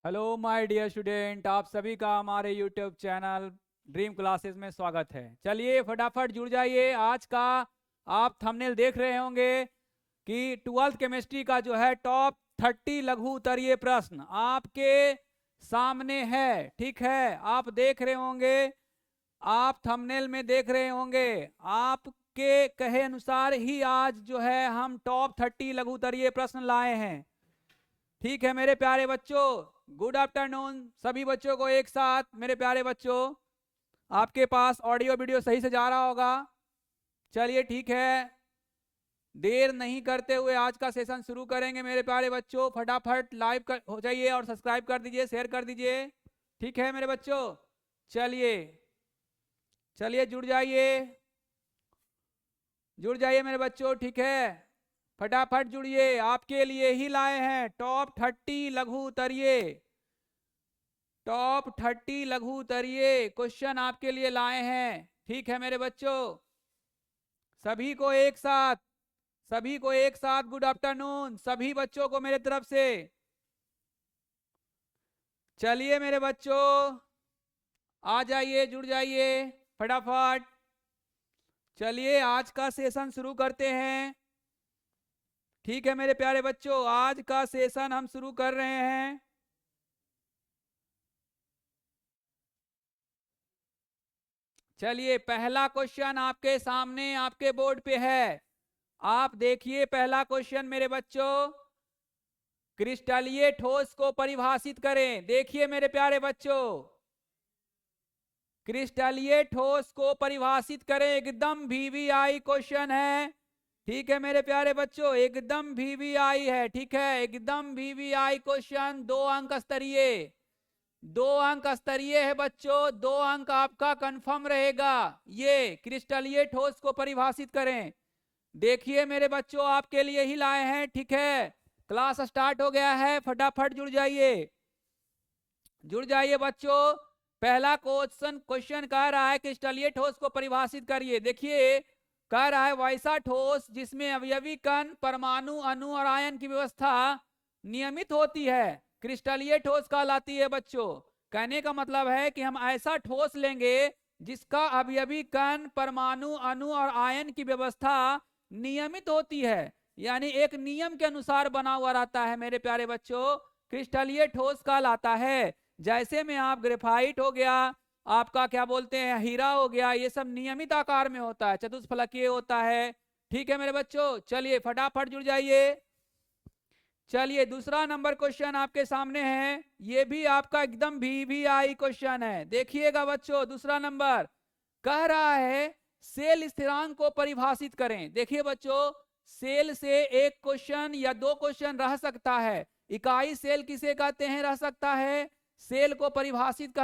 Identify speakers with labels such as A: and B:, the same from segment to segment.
A: Hello my dear student, आप सभी का हमारे यूट्यूब चैनल ड्रीम क्लासेस में स्वागत है। चलिए फटाफट जुड़ जाइए। आज का आप थंबनेल देख रहे होंगे कि 12th केमिस्ट्री का जो है टॉप 30 लघु उत्तरीय प्रश्न आपके सामने है। ठीक है, आप देख रहे होंगे, आप थंबनेल में देख रहे होंगे। आपके कहे अनुसार ही आज जो है हम टॉप 30 लघु उत्तरीय प्रश्न लाए हैं। ठीक है मेरे प्यारे बच्चों, गुड आफ्टरनून सभी बच्चों को एक साथ। मेरे प्यारे बच्चों, आपके पास ऑडियो वीडियो सही से जा रहा होगा। चलिए ठीक है, देर नहीं करते हुए आज का सेशन शुरू करेंगे। मेरे प्यारे बच्चों फटाफट लाइव हो जाइए और सब्सक्राइब कर दीजिए, शेयर कर दीजिए। ठीक है मेरे बच्चों, चलिए चलिए जुड़ जाइए, जुड़ जाइए मेरे बच्चों। ठीक है, फटाफट जुड़िए, आपके लिए ही लाए हैं टॉप 30 लघु उत्तरीय, टॉप 30 लघु उत्तरीय क्वेश्चन आपके लिए लाए हैं। ठीक है मेरे बच्चों, सभी को एक साथ, सभी को एक साथ गुड आफ्टरनून सभी बच्चों को मेरे तरफ से। चलिए मेरे बच्चों, आ जाइए, जुड़ जाइए फटाफट। चलिए आज का सेशन शुरू करते हैं। ठीक है मेरे प्यारे बच्चों, आज का सेशन हम शुरू कर रहे हैं। चलिए पहला क्वेश्चन आपके सामने आपके बोर्ड पे है। आप देखिए पहला क्वेश्चन मेरे बच्चों, क्रिस्टलीय ठोस को परिभाषित करें। देखिए मेरे प्यारे बच्चों, क्रिस्टलीय ठोस को परिभाषित करें। एकदम वीवीआई क्वेश्चन है। ठीक है मेरे प्यारे बच्चों, एकदम वीवीआई है। ठीक है, एकदम वीवीआई क्वेश्चन, 2 अंक स्तरीय, 2 अंक स्तरीय है बच्चों, 2 अंक आपका कंफर्म रहेगा। ये क्रिस्टलीय ठोस को परिभाषित करें। देखिए मेरे बच्चों, आपके लिए ही लाए हैं। ठीक है, क्लास स्टार्ट हो गया है, फटाफट जुड़ जाइए, जुड़ जाइए बच्चों। पहला क्वेश्चन कह रहा है क्रिस्टलीय ठोस को परिभाषित करिए। देखिए कह रहा है वैसा ठोस जिसमें अवयवी कण, परमाणु, अणु और आयन की व्यवस्था नियमित होती है क्रिस्टलीय ठोस कहलाती है बच्चों। कहने का मतलब है कि हम ऐसा ठोस लेंगे जिसका अवयवी कण, परमाणु, अणु और आयन की व्यवस्था नियमित होती है, यानी एक नियम के अनुसार बना हुआ रहता है। मेरे प्यारे बच्चों, क्रिस्टलीय ठोस कहलाता है। जैसे में आप ग्रेफाइट हो गया, आपका क्या बोलते हैं हीरा हो गया, ये सब नियमित आकार में होता है, चतुष्फलकीय होता है। ठीक है मेरे बच्चों, चलिए फटाफट जुड़ जाइए। चलिए दूसरा नंबर क्वेश्चन आपके सामने है, ये भी आपका एकदम वीवीआई क्वेश्चन है। देखिएगा बच्चों, दूसरा नंबर कह रहा है सेल स्थिरांक को परिभाषित करें। देखिए बच्चों, सेल से एक क्वेश्चन या 2 क्वेश्चन रह सकता है। इकाई सेल किसे कहते हैं रह सकता है, सेल को परिभाषित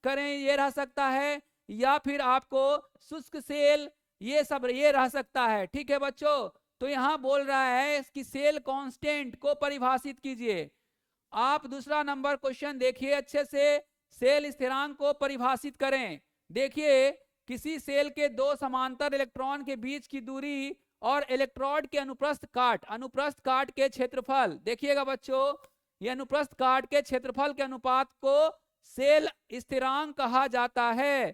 A: करें ये रह सकता है, या फिर आपको शुष्क सेल ये सब ये रह सकता है। ठीक है बच्चों, तो यहां बोल रहा है कि सेल कांस्टेंट को परिभाषित कीजिए। आप दूसरा नंबर क्वेश्चन देखिए अच्छे से, सेल स्थिरांक को परिभाषित करें। देखिए किसी सेल के 2 समांतर इलेक्ट्रॉन के बीच की दूरी और इलेक्ट्रोड के अनुप्रस्थ काट के क्षेत्रफल, देखिएगा बच्चों, ये अनुप्रस्थ काट के क्षेत्रफल के अनुपात को सेल स्थिरांक कहा जाता है,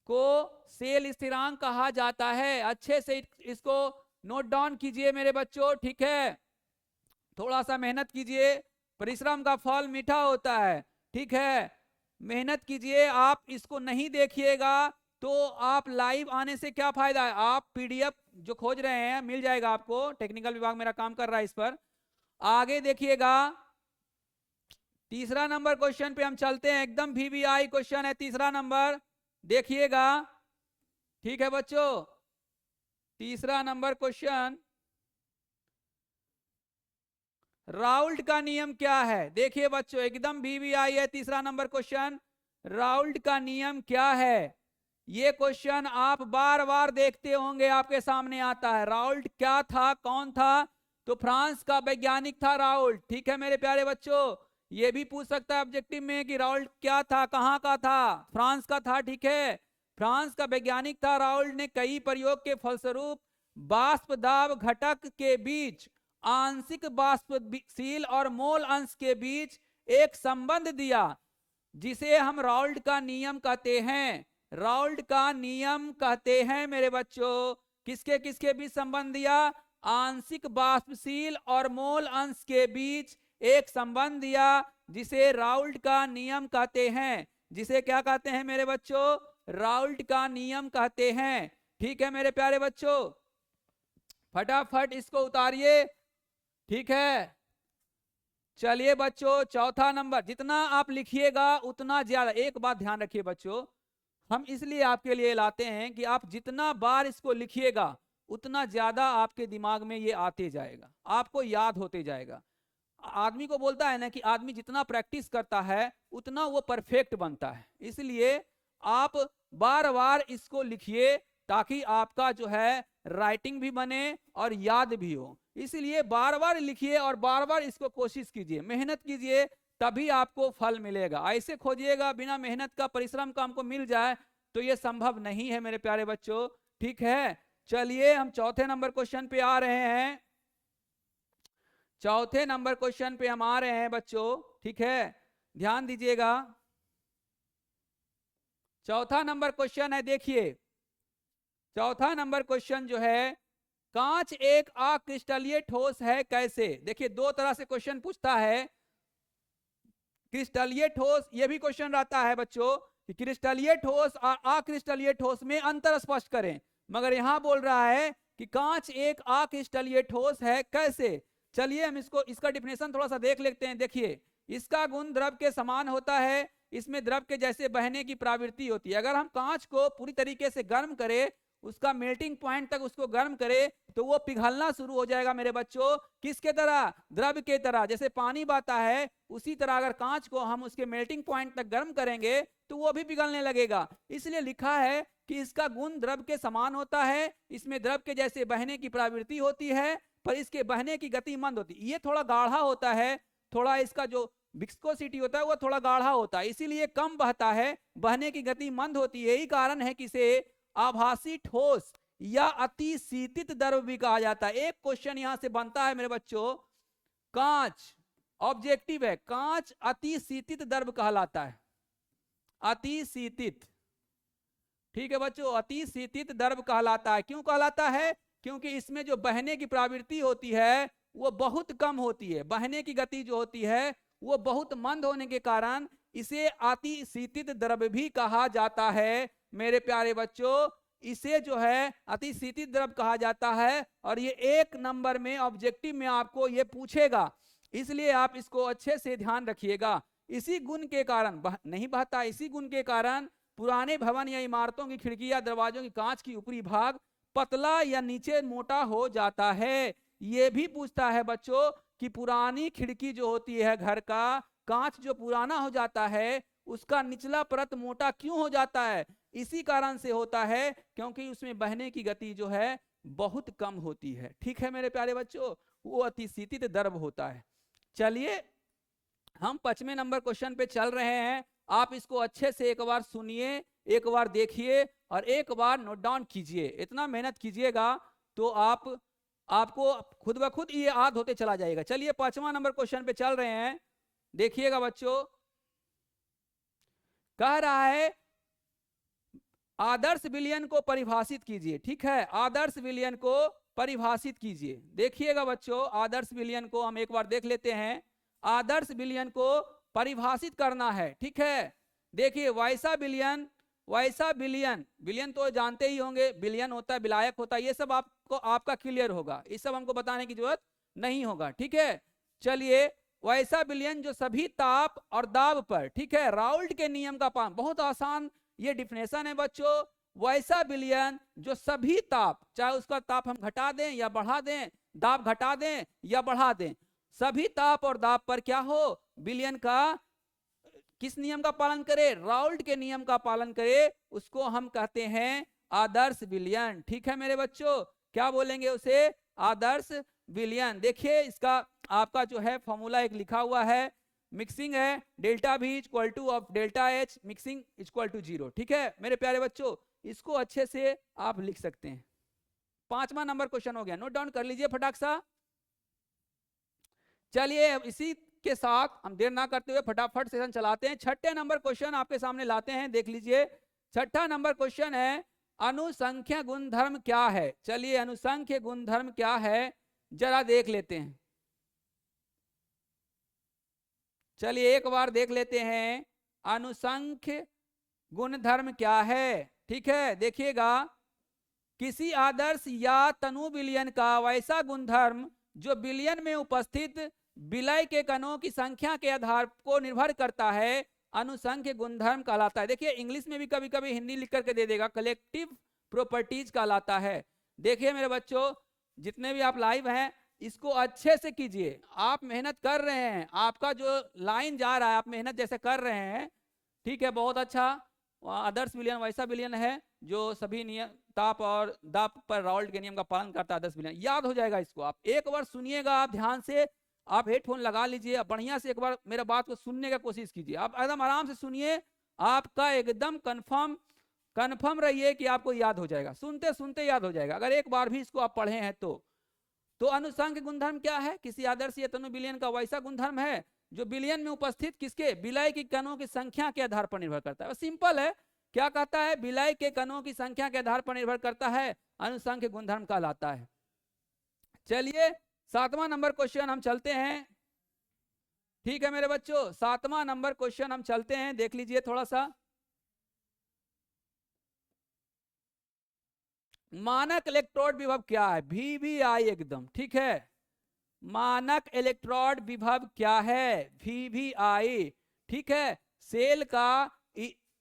A: को सेल स्थिरांक कहा जाता है। अच्छे से इसको नोट डाउन कीजिए मेरे बच्चों। ठीक है, थोड़ा सा मेहनत कीजिए, परिश्रम का फल मीठा होता है। ठीक है, मेहनत कीजिए। आप इसको नहीं देखिएगा तो आप लाइव आने से क्या फायदा है। आप पीडीएफ जो खोज रहे हैं मिल जाएगा आपको, टेक्निकल विभाग मेरा काम कर रहा है इस पर। आगे देखिएगा, तीसरा नंबर क्वेश्चन पे हम चलते हैं, एकदम वीवीआई क्वेश्चन है तीसरा नंबर, देखिएगा। ठीक है बच्चों, तीसरा नंबर क्वेश्चन, राउल्ट का नियम क्या है। देखिए बच्चों, एकदम वीवीआई है तीसरा नंबर क्वेश्चन, राउल्ट का नियम क्या है। ये क्वेश्चन आप बार बार देखते होंगे, आपके सामने आता है। राउल्ट क्या था, कौन था, तो फ्रांस का वैज्ञानिक था राउल्ट। ठीक है मेरे प्यारे बच्चों, ये भी पूछ सकता है ऑब्जेक्टिव में कि राउल्ट क्या था, कहां का था, फ्रांस का था। ठीक है, फ्रांस का वैज्ञानिक था राउल्ट ने कई प्रयोग के फलस्वरूप बाष्प दाब घटक के बीच, आंशिक बाष्पशील और मोल अंश के बीच एक संबंध दिया जिसे हम राउल्ट का नियम कहते हैं। राउल्ट का नियम कहते हैं मेरे बच्चों। किसके किसके बीच संबंध दिया? आंशिक बाष्पशील और मोल अंश के बीच एक संबंध दिया जिसे राउल्ट का नियम कहते हैं। जिसे क्या कहते हैं मेरे बच्चों? राउल्ट का नियम कहते हैं। ठीक है मेरे प्यारे बच्चों, फटाफट इसको उतारिए। ठीक है, चलिए बच्चों, चौथा नंबर। जितना आप लिखिएगा उतना ज्यादा। एक बात ध्यान रखिए बच्चों, हम इसलिए आपके लिए लाते हैं कि आप जितना बार इसको लिखिएगा उतना ज्यादा आपके दिमाग में ये आते जाएगा, आपको याद होते जाएगा। आदमी को बोलता है ना कि आदमी जितना प्रैक्टिस करता है उतना वो परफेक्ट बनता है। इसलिए आप बार बार इसको लिखिए ताकि आपका जो है राइटिंग भी बने और याद भी हो। इसलिए बार बार लिखिए और बार बार इसको कोशिश कीजिए, मेहनत कीजिए, तभी आपको फल मिलेगा। ऐसे खोजिएगा बिना मेहनत का, परिश्रम का हमको मिल जाए, तो ये संभव नहीं है मेरे प्यारे बच्चों। ठीक है, चलिए हम चौथे नंबर क्वेश्चन पे आ रहे हैं। चौथे नंबर क्वेश्चन पे हम आ रहे हैं बच्चों। ठीक है, ध्यान दीजिएगा। चौथा नंबर क्वेश्चन है, देखिए चौथा नंबर क्वेश्चन जो है, कांच एक अक्रिस्टलीय ठोस है कैसे? देखिए दो तरह से क्वेश्चन पूछता है। क्रिस्टलीय ठोस, ये भी क्वेश्चन रहता है बच्चों कि क्रिस्टलीय ठोस और अक्रिस्टलीय ठोस में अंतर स्पष्ट करें। मगर यहां बोल रहा है कि कांच एक अक्रिस्टलीय ठोस है कैसे? चलिए हम इसका डिफिनेशन थोड़ा सा देख लेते हैं। देखिए, इसका गुण द्रव के समान होता है, इसमें द्रव के जैसे बहने की प्रवृत्ति होती है। अगर हम कांच को पूरी तरीके से गर्म करें, उसका मेल्टिंग पॉइंट तक उसको गर्म करे, तो वो पिघलना शुरू हो जाएगा मेरे बच्चों। किसके तरह? द्रव के तरह। जैसे पानी बहता है उसी तरह अगर कांच को हम उसके मेल्टिंग पॉइंट तक गर्म करेंगे तो वो भी पिघलने लगेगा। इसलिए लिखा है कि इसका गुण द्रव के समान होता है, इसमें द्रव के जैसे बहने की प्रवृत्ति होती है, पर इसके बहने की गति मंद होती है। ये थोड़ा गाढ़ा होता है, थोड़ा इसका जो विस्कोसिटी होता है वो थोड़ा गाढ़ा होता है, इसीलिए कम बहता है, बहने की गति मंद होती है। यही कारण है कि इसे आभासी ठोस या अति शीतित द्रव भी कहा जाता है। एक क्वेश्चन यहां से बनता है मेरे बच्चों, कांच ऑब्जेक्टिव है, कांच अति शीतित द्रव कहलाता है। अति शीतित, ठीक है बच्चों, अति शीतित द्रव कहलाता है। क्यों कहलाता है? क्योंकि इसमें जो बहने की प्रवृत्ति होती है वो बहुत कम होती है, बहने की गति जो होती है वो बहुत मंद होने के कारण इसे अति शीतित द्रव भी कहा जाता है। मेरे प्यारे बच्चों, इसे जो है अति शीतित द्रव कहा जाता है, और ये एक नंबर में ऑब्जेक्टिव में आपको ये पूछेगा, इसलिए आप इसको अच्छे से ध्यान रखिएगा। इसी गुण के कारण नहीं बहता, इसी गुण के कारण पुराने भवन या इमारतों की खिड़की या दरवाजों की कांच की ऊपरी भाग पतला या नीचे मोटा हो जाता है। ये भी पूछता है बच्चों कि पुरानी खिड़की जो होती है घर का, कांच जो पुराना हो जाता है उसका निचला परत मोटा क्यों हो जाता है? इसी कारण से होता है क्योंकि उसमें बहने की गति जो है बहुत कम होती है। ठीक है मेरे प्यारे बच्चों, वो अति शीतित द्रव होता है। चलिए हम 5वें नंबर क्वेश्चन पे चल रहे हैं। आप इसको अच्छे से एक बार सुनिए, एक बार देखिए और एक बार नोट डाउन कीजिए। इतना मेहनत कीजिएगा तो आपको खुद ब खुद ये याद होते चला जाएगा। चलिए 5वां नंबर क्वेश्चन पे चल रहे हैं, देखिएगा बच्चों। कह रहा है आदर्श विलयन को परिभाषित कीजिए। ठीक है, आदर्श विलयन को परिभाषित कीजिए। देखिएगा बच्चों, आदर्श विलयन को हम एक बार देख लेते हैं। आदर्श विलयन को परिभाषित करना है। ठीक है, देखिए वैसा विलयन, वैसा विलयन, विलयन तो जानते ही होंगे, विलयन होता है, विलायक होता है, ये सब आपको आपका क्लियर होगा, इस सब हमको बताने की जरूरत नहीं होगा। ठीक है, चलिए वैसा विलयन जो सभी ताप और दाब पर, ठीक है, राउल्ट के नियम का पालन, बहुत आसान ये डिफिनेशन है बच्चों। वैसा विलयन जो सभी ताप, चाहे उसका ताप हम घटा दें या बढ़ा दें, दाब घटा दें या बढ़ा दें, सभी ताप और दाब पर क्या हो, विलयन का किस नियम का पालन करे? राउल्ट के नियम का पालन करे, उसको हम कहते हैं आदर्श विलयन। ठीक है मेरे बच्चों, क्या बोलेंगे उसे? आदर्श विलयन। देखिए इसका आपका जो है फॉर्मूला एक लिखा हुआ है, मिक्सिंग है delta V equal to of delta H, mixing equal to 0। ठीक है मेरे प्यारे बच्चों, इसको अच्छे से आप लिख सकते हैं। 5वां नंबर क्वेश्चन हो गया, नोट डाउन कर लीजिए फटाक सा। चलिए इसी के साथ हम देर ना करते हुए फटाफट सेशन चलाते हैं। छठे नंबर क्वेश्चन आपके सामने लाते हैं, देख लीजिए। छठा नंबर क्वेश्चन है अनुसंख्य गुणधर्म क्या है। चलिए अनुसंख्य गुणधर्म क्या है जरा देख लेते हैं। चलिए एक बार देख लेते हैं अनुसंख्य गुणधर्म क्या है। ठीक है, देखिएगा, किसी आदर्श या तनु विलयन का वैसा गुणधर्म जो विलयन में उपस्थित विलय के कणों की संख्या के आधार को निर्भर करता है अनुसंख्य गुणधर्म कहलाता है। देखिए इंग्लिश में भी कभी कभी हिंदी लिख करके दे देगा, कलेक्टिव प्रॉपर्टीज कहलाता है। देखिए मेरे बच्चों, जितने भी आप लाइव हैं इसको अच्छे से कीजिए। आप मेहनत कर रहे हैं, आपका जो लाइन जा रहा है आप मेहनत जैसे कर रहे हैं, ठीक है, बहुत अच्छा। आदर्श विलयन वैसा विलयन है जो सभी नियम ताप और दाप पर राउल्ट के नियम का पालन करता है। आदर्श विलयन याद हो जाएगा इसको। आप एक बार सुनिएगा, आप ध्यान से, आप हेडफोन लगा लीजिए, बढ़िया से एक बार मेरा बात को सुनने का कोशिश कीजिए। आप एकदम आराम से सुनिए, आपका एकदम कन्फर्म रहिए कि आपको याद हो जाएगा, सुनते सुनते याद हो जाएगा अगर एक बार भी इसको आप पढ़े हैं तो अनुसंख्य गुणधर्म क्या है? किसी आदर्श या तनु विलयन का वैसा गुणधर्म है जो विलयन में उपस्थित किसके विलय की कणों की संख्या के आधार पर निर्भर करता है। सिंपल है, क्या कहता है? विलय के कणों की संख्या के आधार पर निर्भर करता है, अनुसंख्य गुणधर्म कहलाता है। चलिए 7वां नंबर क्वेश्चन हम चलते हैं। ठीक है मेरे बच्चों, 7वां नंबर क्वेश्चन हम चलते हैं, देख लीजिए थोड़ा सा। मानक इलेक्ट्रोड विभव क्या है? VVI एकदम ठीक है। मानक इलेक्ट्रोड विभव क्या है? VVI ठीक है। सेल का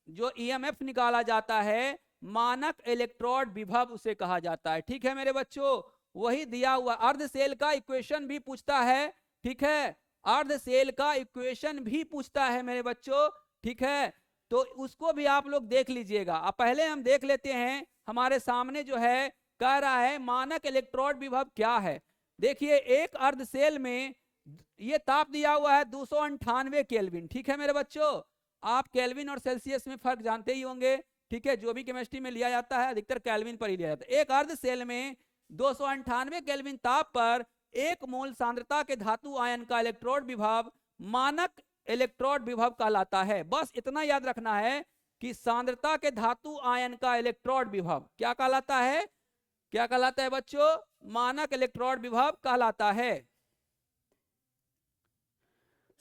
A: जो EMF निकाला जाता है मानक इलेक्ट्रोड विभव उसे कहा जाता है। ठीक है मेरे बच्चों, वही दिया हुआ। अर्ध सेल का इक्वेशन भी पूछता है, ठीक है, अर्ध सेल का इक्वेशन भी पूछता है मेरे बच्चों, ठीक है, तो उसको भी आप लोग देख लीजिएगा। अब पहले हम देख लेते हैं, हमारे सामने जो है कह रहा है मानक इलेक्ट्रोड विभव क्या है। देखिए एक अर्ध सेल में ये ताप दिया हुआ है 298 केल्विन। ठीक है मेरे बच्चों, आप केल्विन और सेल्सियस में फर्क जानते ही होंगे, ठीक है, जो भी केमिस्ट्री में लिया जाता है अधिकतर केल्विन पर ही लिया जाता है। एक अर्ध सेल में 298 केल्विन ताप पर 1 मोल सांद्रता के धातु आयन का इलेक्ट्रोड विभव मानक इलेक्ट्रोड विभव कहलाता है। बस इतना याद रखना है कि सांद्रता के धातु आयन का इलेक्ट्रोड विभव क्या कहलाता है? क्या कहलाता है बच्चों? मानक इलेक्ट्रोड विभव कहलाता है।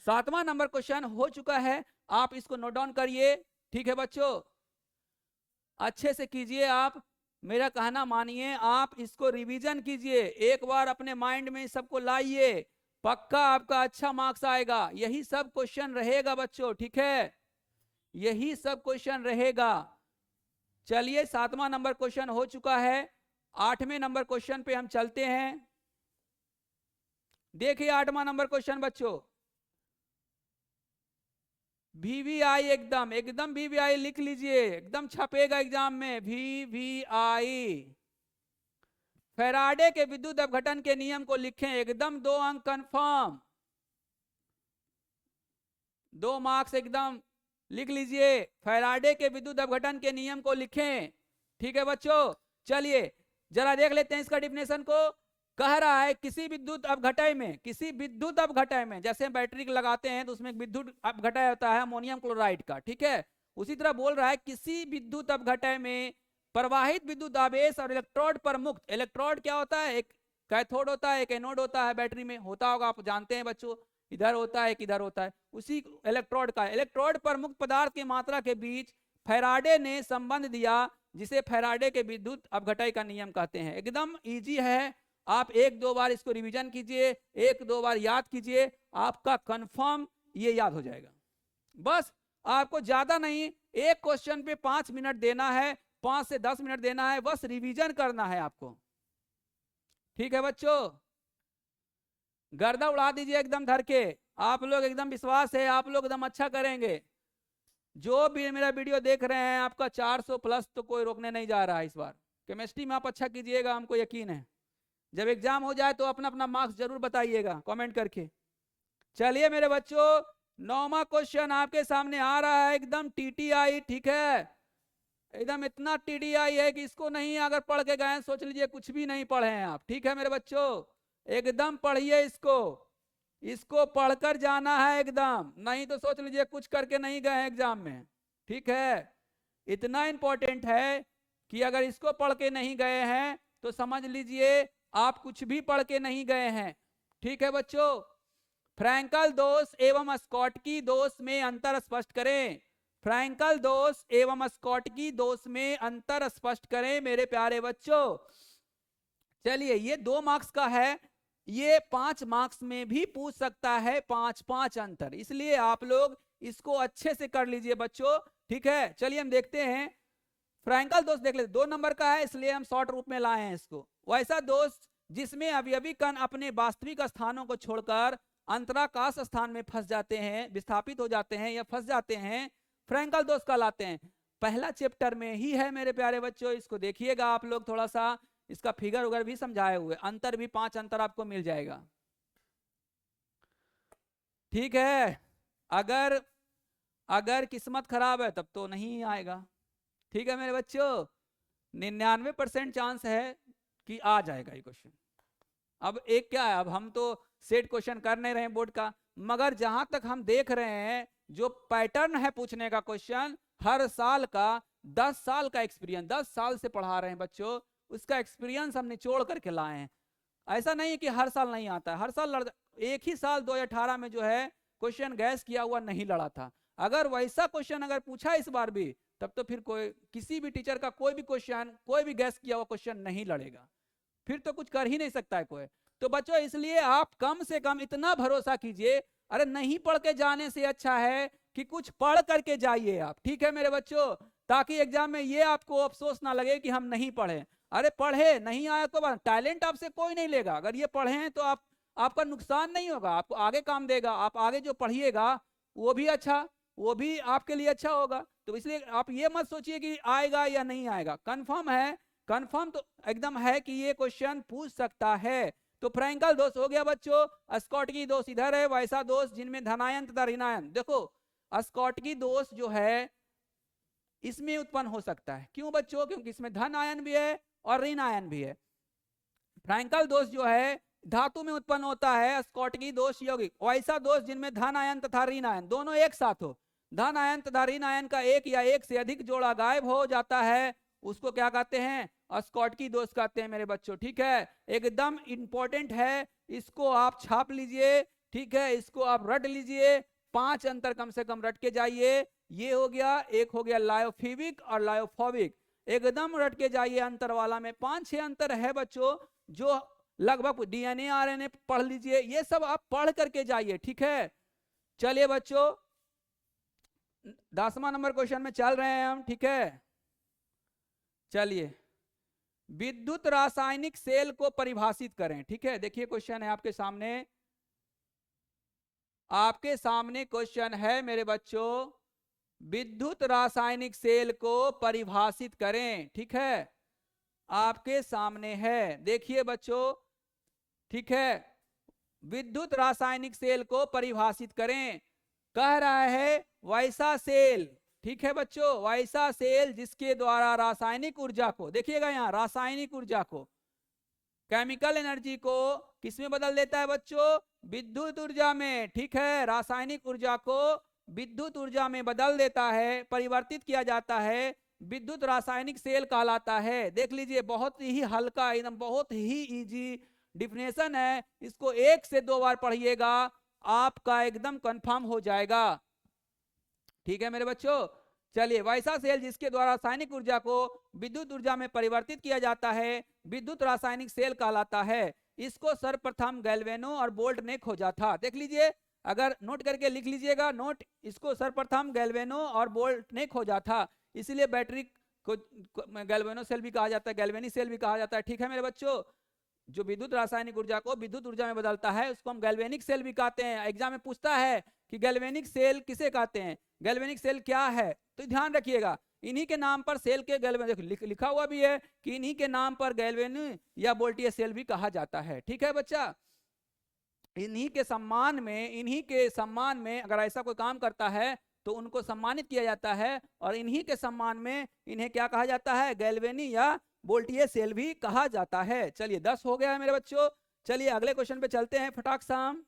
A: 7वां नंबर क्वेश्चन हो चुका है, आप इसको नोट डाउन करिए। ठीक है बच्चों, अच्छे से कीजिए, आप मेरा कहना मानिए, आप इसको रिवीजन कीजिए, एक बार अपने माइंड में सबको लाइए, पक्का आपका अच्छा मार्क्स आएगा। यही सब क्वेश्चन रहेगा बच्चों, ठीक है, यही सब क्वेश्चन रहेगा। चलिए 7वां नंबर क्वेश्चन हो चुका है, 8वें नंबर क्वेश्चन पे हम चलते हैं। देखिए 8वां नंबर क्वेश्चन बच्चों, VVI एकदम VVI लिख लीजिए, एकदम छपेगा एग्जाम में। VVI फैराडे के विद्युत अपघटन के नियम को लिखें, एकदम 2 अंक कंफर्म, 2 मार्क्स एकदम लिख लीजिए। फैराडे के विद्युत अपघटन के नियम को लिखें, ठीक है बच्चों। चलिए जरा देख लेते हैं इसका डिफिनेशन को। कह रहा है किसी विद्युत अपघटय में, किसी विद्युत अपघटय में, जैसे बैटरी लगाते हैं तो उसमें विद्युत अपघटय होता है अमोनियम क्लोराइड का, ठीक है, उसी तरह बोल रहा है किसी विद्युत अपघटय में प्रवाहित विद्युत आवेश और इलेक्ट्रोड पर मुक्त। इलेक्ट्रोड क्या होता है? एक कैथोड होता है, एक एनोड होता है, बैटरी में होता होगा, आप जानते हैं बच्चों, इधर होता है किधर होता है, उसी इलेक्ट्रोड का। इलेक्ट्रोड पर मुक्त पदार्थ की मात्रा के बीच फैराडे ने संबंध दिया, जिसे फैराडे के विद्युत अपघटय का नियम कहते हैं। एकदम इजी है, आप 1-2 बार इसको रिवीजन कीजिए, 1-2 बार याद कीजिए, आपका कंफर्म ये याद हो जाएगा। बस आपको ज्यादा नहीं, एक क्वेश्चन पे 5 मिनट देना है, 5 से 10 मिनट देना है, बस रिवीजन करना है आपको, ठीक है बच्चों। गर्दा उड़ा दीजिए एकदम धर के, आप लोग एकदम विश्वास है आप लोग एकदम अच्छा करेंगे। जो भी मेरा वीडियो देख रहे हैं आपका 400 प्लस तो कोई रोकने नहीं जा रहा है इस बार। केमिस्ट्री में आप अच्छा कीजिएगा, हमको यकीन है। जब एग्जाम हो जाए तो अपना अपना मार्क्स जरूर बताइएगा कमेंट करके। चलिए मेरे बच्चों 9वां क्वेश्चन आपके सामने आ रहा है, एकदम TTI, ठीक है, एकदम इतना TTI है कि इसको नहीं अगर पढ़ के गए सोच लीजिए कुछ भी नहीं पढ़े हैं आप, ठीक है मेरे बच्चों, एकदम पढ़िए इसको, इसको पढ़कर जाना है एकदम, नहीं तो सोच लीजिए कुछ करके नहीं गए हैं एग्जाम में। ठीक है, इतना इंपॉर्टेंट है कि अगर इसको पढ़ के नहीं गए हैं तो समझ लीजिए आप कुछ भी पढ़ के नहीं गए हैं। ठीक है बच्चों, फ्रैंकल दोष एवं स्कॉटकी दोष में अंतर स्पष्ट करें। फ्रैंकल दोष एवं स्कॉटकी दोष में अंतर स्पष्ट करें मेरे प्यारे बच्चों। चलिए, ये 2 मार्क्स का है, ये 5 मार्क्स में भी पूछ सकता है, 5-5 अंतर, इसलिए आप लोग इसको अच्छे से कर लीजिए बच्चों। ठीक है, चलिए हम देखते हैं। फ्रैंकल दोष देख लेते, 2 नंबर का है इसलिए हम शॉर्ट रूप में लाए हैं इसको। वैसा दोष जिसमें अवयवी कण अपने वास्तविक स्थानों को छोड़कर अंतराकाश स्थान में फंस जाते हैं, विस्थापित हो जाते हैं या फंस जाते हैं, फ्रैंकल दोष कहलाते हैं। पहला चैप्टर में ही है मेरे प्यारे बच्चों, इसको देखिएगा आप लोग, थोड़ा सा इसका फिगर वगैरह भी समझाए हुए, अंतर भी 5 अंतर आपको मिल जाएगा। ठीक है, अगर किस्मत खराब है तब तो नहीं आएगा। ठीक है मेरे बच्चों, 99% चांस है कि आ जाएगा ये क्वेश्चन। अब एक क्या है, अब हम तो सेट क्वेश्चन कर नहीं रहे बोर्ड का, मगर जहां तक हम देख रहे हैं जो पैटर्न है पूछने का क्वेश्चन, हर साल का 10 साल का एक्सपीरियंस, 10 साल से पढ़ा रहे हैं बच्चों, उसका एक्सपीरियंस हम निचोड़ करके लाए हैं। ऐसा नहीं है कि हर साल नहीं आता है, हर साल एक ही साल 2018 में जो है क्वेश्चन गैस किया हुआ नहीं लड़ा था। अगर वैसा क्वेश्चन अगर पूछा इस बार भी, तब तो फिर कोई किसी भी टीचर का कोई भी क्वेश्चन, कोई भी गैस किया हुआ क्वेश्चन नहीं लड़ेगा, फिर तो कुछ कर ही नहीं सकता है कोई। तो बच्चों इसलिए आप कम से कम इतना भरोसा कीजिए, अरे नहीं पढ़ के जाने से अच्छा है कि कुछ पढ़ करके जाइए आप। ठीक है मेरे बच्चों, ताकि एग्जाम में ये आपको अफसोस ना लगे कि हम नहीं पढ़े। अरे पढ़े, नहीं आया तो टैलेंट आपसे कोई नहीं लेगा, अगर ये पढ़े हैं तो आपका नुकसान नहीं होगा, आपको आगे काम देगा, आप आगे जो पढ़िएगा वो भी अच्छा, वो भी आपके लिए अच्छा होगा। तो इसलिए आप ये मत सोचिए कि आएगा या नहीं आएगा, कंफर्म है, कंफर्म तो एकदम है कि ये क्वेश्चन पूछ सकता है। तो फ्रैंकल दोष हो गया बच्चों, स्कॉटकी दोष इधर है, वैसा दोष जिनमें धनायन तथा ऋणायन। देखो स्कॉटकी दोष जो है इसमें उत्पन्न हो सकता है, क्यों बच्चों, क्योंकि इसमें धन आयन भी है और ऋण आयन भी है। फ्रैंकल दोष जो है धातु में उत्पन्न होता है, स्कॉटकी दोष यौगिक। वैसा दोष जिनमें धन आयन तथा ऋण आयन दोनों एक साथ हो, धन आयन तथा ऋण आयन का एक या एक से अधिक जोड़ा गायब हो जाता है, उसको क्या कहते हैं, स्कॉटकी दोष कहते हैं मेरे बच्चों। ठीक है, एकदम इंपॉर्टेंट है, इसको आप छाप लीजिए। ठीक है, इसको आप रट लीजिए, 5 अंतर कम से कम रट के जाइए। ये हो गया, एक हो गया लायोफिबिक और लायोफोबिक, एकदम रट के जाइए। अंतर वाला में 5-6 अंतर है बच्चों, जो लगभग डीएनए आरएनए पढ़ लीजिए, ये सब आप पढ़ करके जाइए। ठीक है, चलिए बच्चों 10वां नंबर क्वेश्चन में चल रहे हैं हम। ठीक है, चलिए, विद्युत रासायनिक सेल को परिभाषित करें। ठीक है, देखिए क्वेश्चन है आपके सामने, आपके सामने क्वेश्चन है मेरे बच्चों, विद्युत रासायनिक सेल को परिभाषित करें। ठीक है, आपके सामने है, देखिए बच्चों। ठीक है, विद्युत रासायनिक सेल को परिभाषित करें, कह रहा है वैसा सेल। ठीक है बच्चों, वैसा सेल जिसके द्वारा रासायनिक ऊर्जा को, देखिएगा यहां रासायनिक ऊर्जा को, केमिकल एनर्जी को किसमें बदल देता है बच्चों, विद्युत ऊर्जा में। ठीक है, रासायनिक ऊर्जा को विद्युत ऊर्जा में बदल देता है, परिवर्तित किया जाता है, विद्युत रासायनिक सेल कहलाता है। देख लीजिए, बहुत ही हल्का, एकदम बहुत ही इजी डिफिनेशन है, इसको 1 से 2 बार पढ़िएगा, आपका एकदम कंफर्म हो जाएगा। ठीक है मेरे बच्चों, चलिए, वैसा सेल जिसके द्वारा रासायनिक ऊर्जा को विद्युत ऊर्जा में परिवर्तित किया जाता है, विद्युत रासायनिक सेल कहलाता है। इसको सर्वप्रथम गैल्वेनो और बोल्ट ने खोजा था। देख लीजिए, अगर नोट करके लिख लीजिएगा नोट, इसको सर्वप्रथम गैल्वेनो और बोल्ट ने खोजा था, इसलिए बैटरी को गैल्वेनो सेल भी कहा जाता है, गैल्वेनिक सेल भी कहा जाता है। ठीक है मेरे बच्चों, जो विद्युत रासायनिक ऊर्जा को विद्युत ऊर्जा में बदलता है उसको हम गैल्वेनिक सेल भी कहते हैं। एग्जाम में पूछता है कि गैल्वेनिक सेल किसे कहते हैं, गैल्वेनिक सेल क्या है, तो ध्यान रखिएगा, इन्हीं के नाम पर सेल के गैल्वेनिक लिखा हुआ भी है कि इन्हीं के नाम पर गैल्वेनिक या वोल्टेज सेल भी कहा जाता है। ठीक है बच्चा, इन्हीं के सम्मान में अगर ऐसा कोई काम करता है तो उनको सम्मानित किया जाता है, और इन्हीं के सम्मान में इन्हें क्या कहा जाता है, गैल्वेनिक या वोल्टेज सेल भी कहा जाता है। चलिए 10 हो गया है मेरे बच्चों, चलिए अगले क्वेश्चन पे चलते हैं फटाक साम।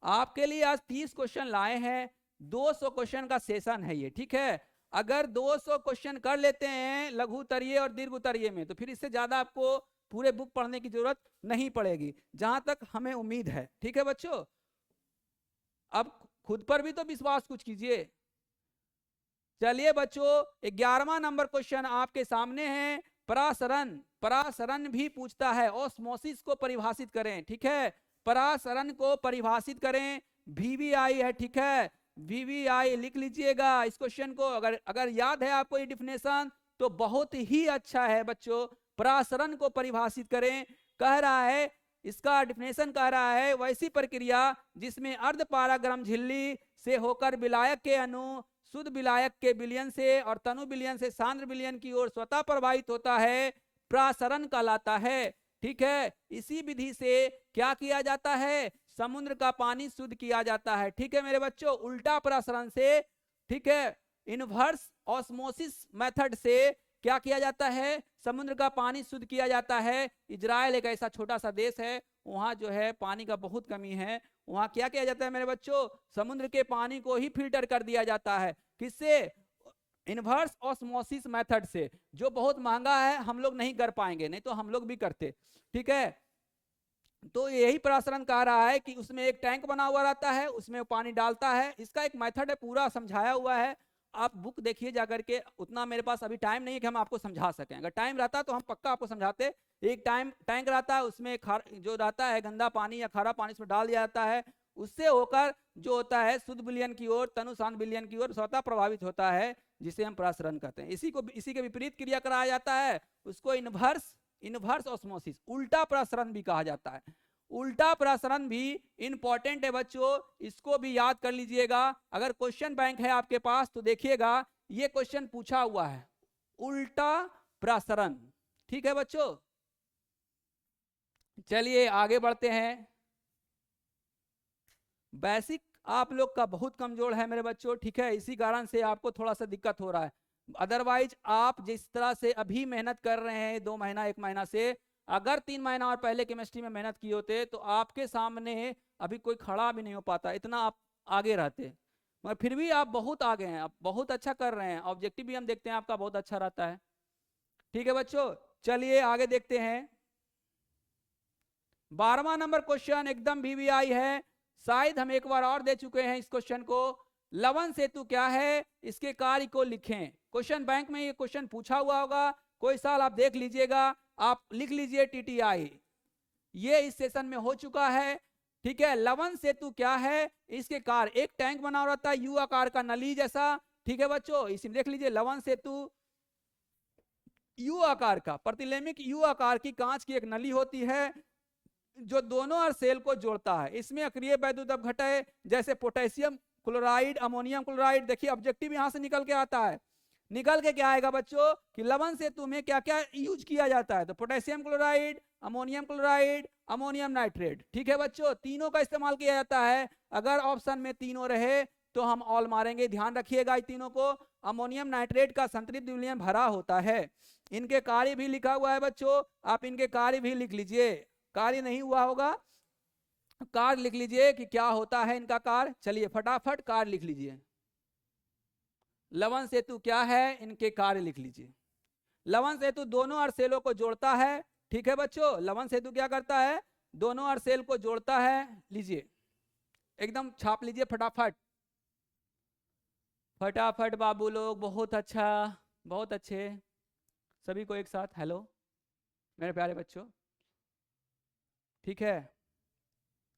A: आपके लिए आज 30 क्वेश्चन लाए हैं, 200 क्वेश्चन का सेशन है ये, ठीक है। अगर 200 क्वेश्चन कर लेते हैं लघु उत्तरीय और दीर्घ उत्तरीय में, तो फिर इससे ज्यादा आपको पूरे बुक पढ़ने की जरूरत नहीं पड़ेगी, जहां तक हमें उम्मीद है, ठीक है बच्चों। अब खुद पर भी तो विश्वास कुछ कीजिए। चलिए बच्चों, 11वां नंबर क्वेश्चन आपके सामने है। परासरण, परासरण भी पूछता है, ऑस्मोसिस को परिभाषित करें, ठीक है। परासरण को परिभाषित करें, वीवीआई है, ठीक है। वीवीआई लिख लीजिएगा इस क्वेश्चन को। अगर याद है आपको ये डिफिनेशन तो बहुत ही अच्छा है बच्चों। परासरण को परिभाषित करें, कह रहा है, इसका डिफिनेशन कह रहा है, वैसी प्रक्रिया जिसमें अर्ध पारागरम झिल्ली से होकर विलायक के अणु शुद्ध विलायक के विलयन से और तनु विलयन से सांद्र विलयन की ओर स्वतः प्रवाहित होता है, प्रासरण कहलाता है, ठीक है। इसी विधि से क्या किया जाता है, समुद्र का पानी शुद्ध किया जाता है, ठीक है मेरे बच्चों। उल्टा प्रासरण से, ठीक है, इनवर्स ऑस्मोसिस मेथड से क्या किया जाता है, समुद्र का पानी शुद्ध किया जाता है। इजराइल एक ऐसा छोटा सा देश है, वहां जो है पानी का बहुत कमी है। वहां क्या किया जाता है मेरे बच्चों, समुद्र के पानी को ही फिल्टर कर दिया जाता है। किससे, इनवर्स ऑस्मोसिस मेथड से, जो बहुत महंगा है, हम लोग नहीं कर पाएंगे, नहीं तो हम लोग भी करते, ठीक है। तो यही प्रासरण कह रहा है कि उसमें एक टैंक बना हुआ रहता है, उसमें पानी डालता है। इसका एक मेथड है, पूरा समझाया हुआ है, आप बुक देखिए जाकर के। उतना मेरे पास अभी टाइम नहीं है कि हम आपको समझा सकें, अगर टाइम रहता तो हम पक्का आपको समझाते। एक टैंक रहता है, उसमें जो रहता है गंदा पानी या खारा पानी उसमें डाल दिया जाता है, उससे होकर जो होता है शुद्ध विलयन की ओर, तनु सांद्र विलयन की ओर स्वतः प्रभावित होता है, जिसे हम प्रासरण कहते हैं। इसी के विपरीत क्रिया कराया जाता है, उसको इनवर्स ऑस्मोसिस, उल्टा प्रासरण भी कहा जाता है। उल्टा प्रासरण भी इंपॉर्टेंट है बच्चों, इसको भी याद कर लीजिएगा। अगर क्वेश्चन बैंक है आपके पास तो देखिएगा, ये क्वेश्चन पूछा हुआ है, उल्टा प्रासरण, ठीक है बच्चों। चलिए आगे बढ़ते हैं। बेसिक आप लोग का बहुत कमजोर है मेरे बच्चों, ठीक है, इसी कारण से आपको थोड़ा सा दिक्कत हो रहा है। अदरवाइज आप जिस तरह से अभी मेहनत कर रहे हैं 2 महीना 1 महीना से, अगर 3 महीना और पहले केमिस्ट्री में मेहनत किए होते तो आपके सामने अभी कोई खड़ा भी नहीं हो पाता, इतना आप आगे रहते। मगर फिर भी आप बहुत आगे हैं, आप बहुत अच्छा कर रहे हैं। ऑब्जेक्टिव भी हम देखते हैं आपका बहुत अच्छा रहता है, ठीक है बच्चों। चलिए आगे देखते हैं। 12वां नंबर क्वेश्चन एकदम वीवीआई है, शायद हम एक बार और दे चुके हैं इस क्वेश्चन को। लवण सेतु क्या है, इसके कार्य को लिखें। क्वेश्चन बैंक में ये क्वेश्चन पूछा हुआ होगा, कोई साल आप देख लीजिएगा, आप लिख लीजिए टीटीआई, ये इस सेशन में हो चुका है, ठीक है। लवण सेतु क्या है, इसके कार्य, एक टैंक बना रहता है यू आकार का नली जैसा, ठीक है बच्चों, इसमें देख लीजिए लवण सेतु यू आकार का, प्रतिलेमिक यू आकार की कांच की एक नली होती है जो दोनों और सेल को जोड़ता है। इसमें अक्रिय वैद्युत अपघटय जैसे पोटेशियम क्लोराइड, अमोनियम क्लोराइड, देखिए ऑब्जेक्टिव यहां से निकल के आता है। निकल के क्या आएगा बच्चों कि लवण सेतु में क्या क्या यूज किया जाता है, तो potassium chloride, ammonium chloride, ammonium nitrate, ठीक है बच्चों, तीनों का इस्तेमाल किया जाता है। अगर ऑप्शन में तीनों रहे तो हम ऑल मारेंगे, ध्यान रखिएगा इन तीनों को। अमोनियम नाइट्रेट का संतृप्त विलयन भरा होता है। इनके कार्य भी लिखा हुआ है बच्चों, आप इनके कार्य भी लिख लीजिए, कार्य नहीं हुआ होगा, कार्य लिख लीजिए कि क्या होता है इनका कार्य। चलिए फटाफट कार्य लिख लीजिए। लवण सेतु क्या है, इनके कार्य लिख लीजिए। लवण सेतु दोनों अर्धसेलों को जोड़ता है, ठीक है बच्चों। लवण सेतु क्या करता है, दोनों अर्धसेल को जोड़ता है। लीजिए एकदम छाप लीजिए फटाफट, फटाफट बाबू लोग, बहुत अच्छा, बहुत अच्छे। सभी को एक साथ हेलो मेरे प्यारे बच्चों, ठीक है।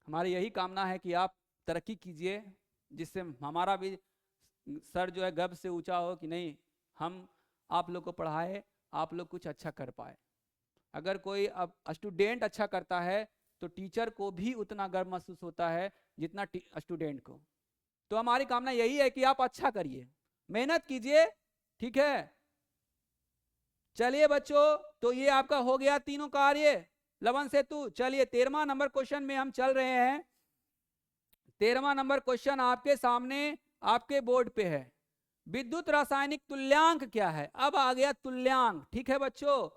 A: हमारी यही कामना है कि आप तरक्की कीजिए, जिससे हमारा भी सर जो है गर्व से ऊंचा हो कि नहीं, हम आप लोग को पढ़ाए, आप लोग कुछ अच्छा कर पाए। अगर कोई अब स्टूडेंट अच्छा करता है तो टीचर को भी उतना गर्व महसूस होता है जितना स्टूडेंट को। तो हमारी कामना यही है कि आप अच्छा करिए, मेहनत कीजिए, ठीक है। चलिए बच्चों, तो ये आपका हो गया तीनों कार्य लवण सेतु। चलिए 13वां नंबर क्वेश्चन में हम चल रहे हैं। 13वां नंबर क्वेश्चन आपके सामने आपके बोर्ड पे है। विद्युत रासायनिक तुल्यांक क्या है। अब आ गया तुल्यांक, ठीक है बच्चों।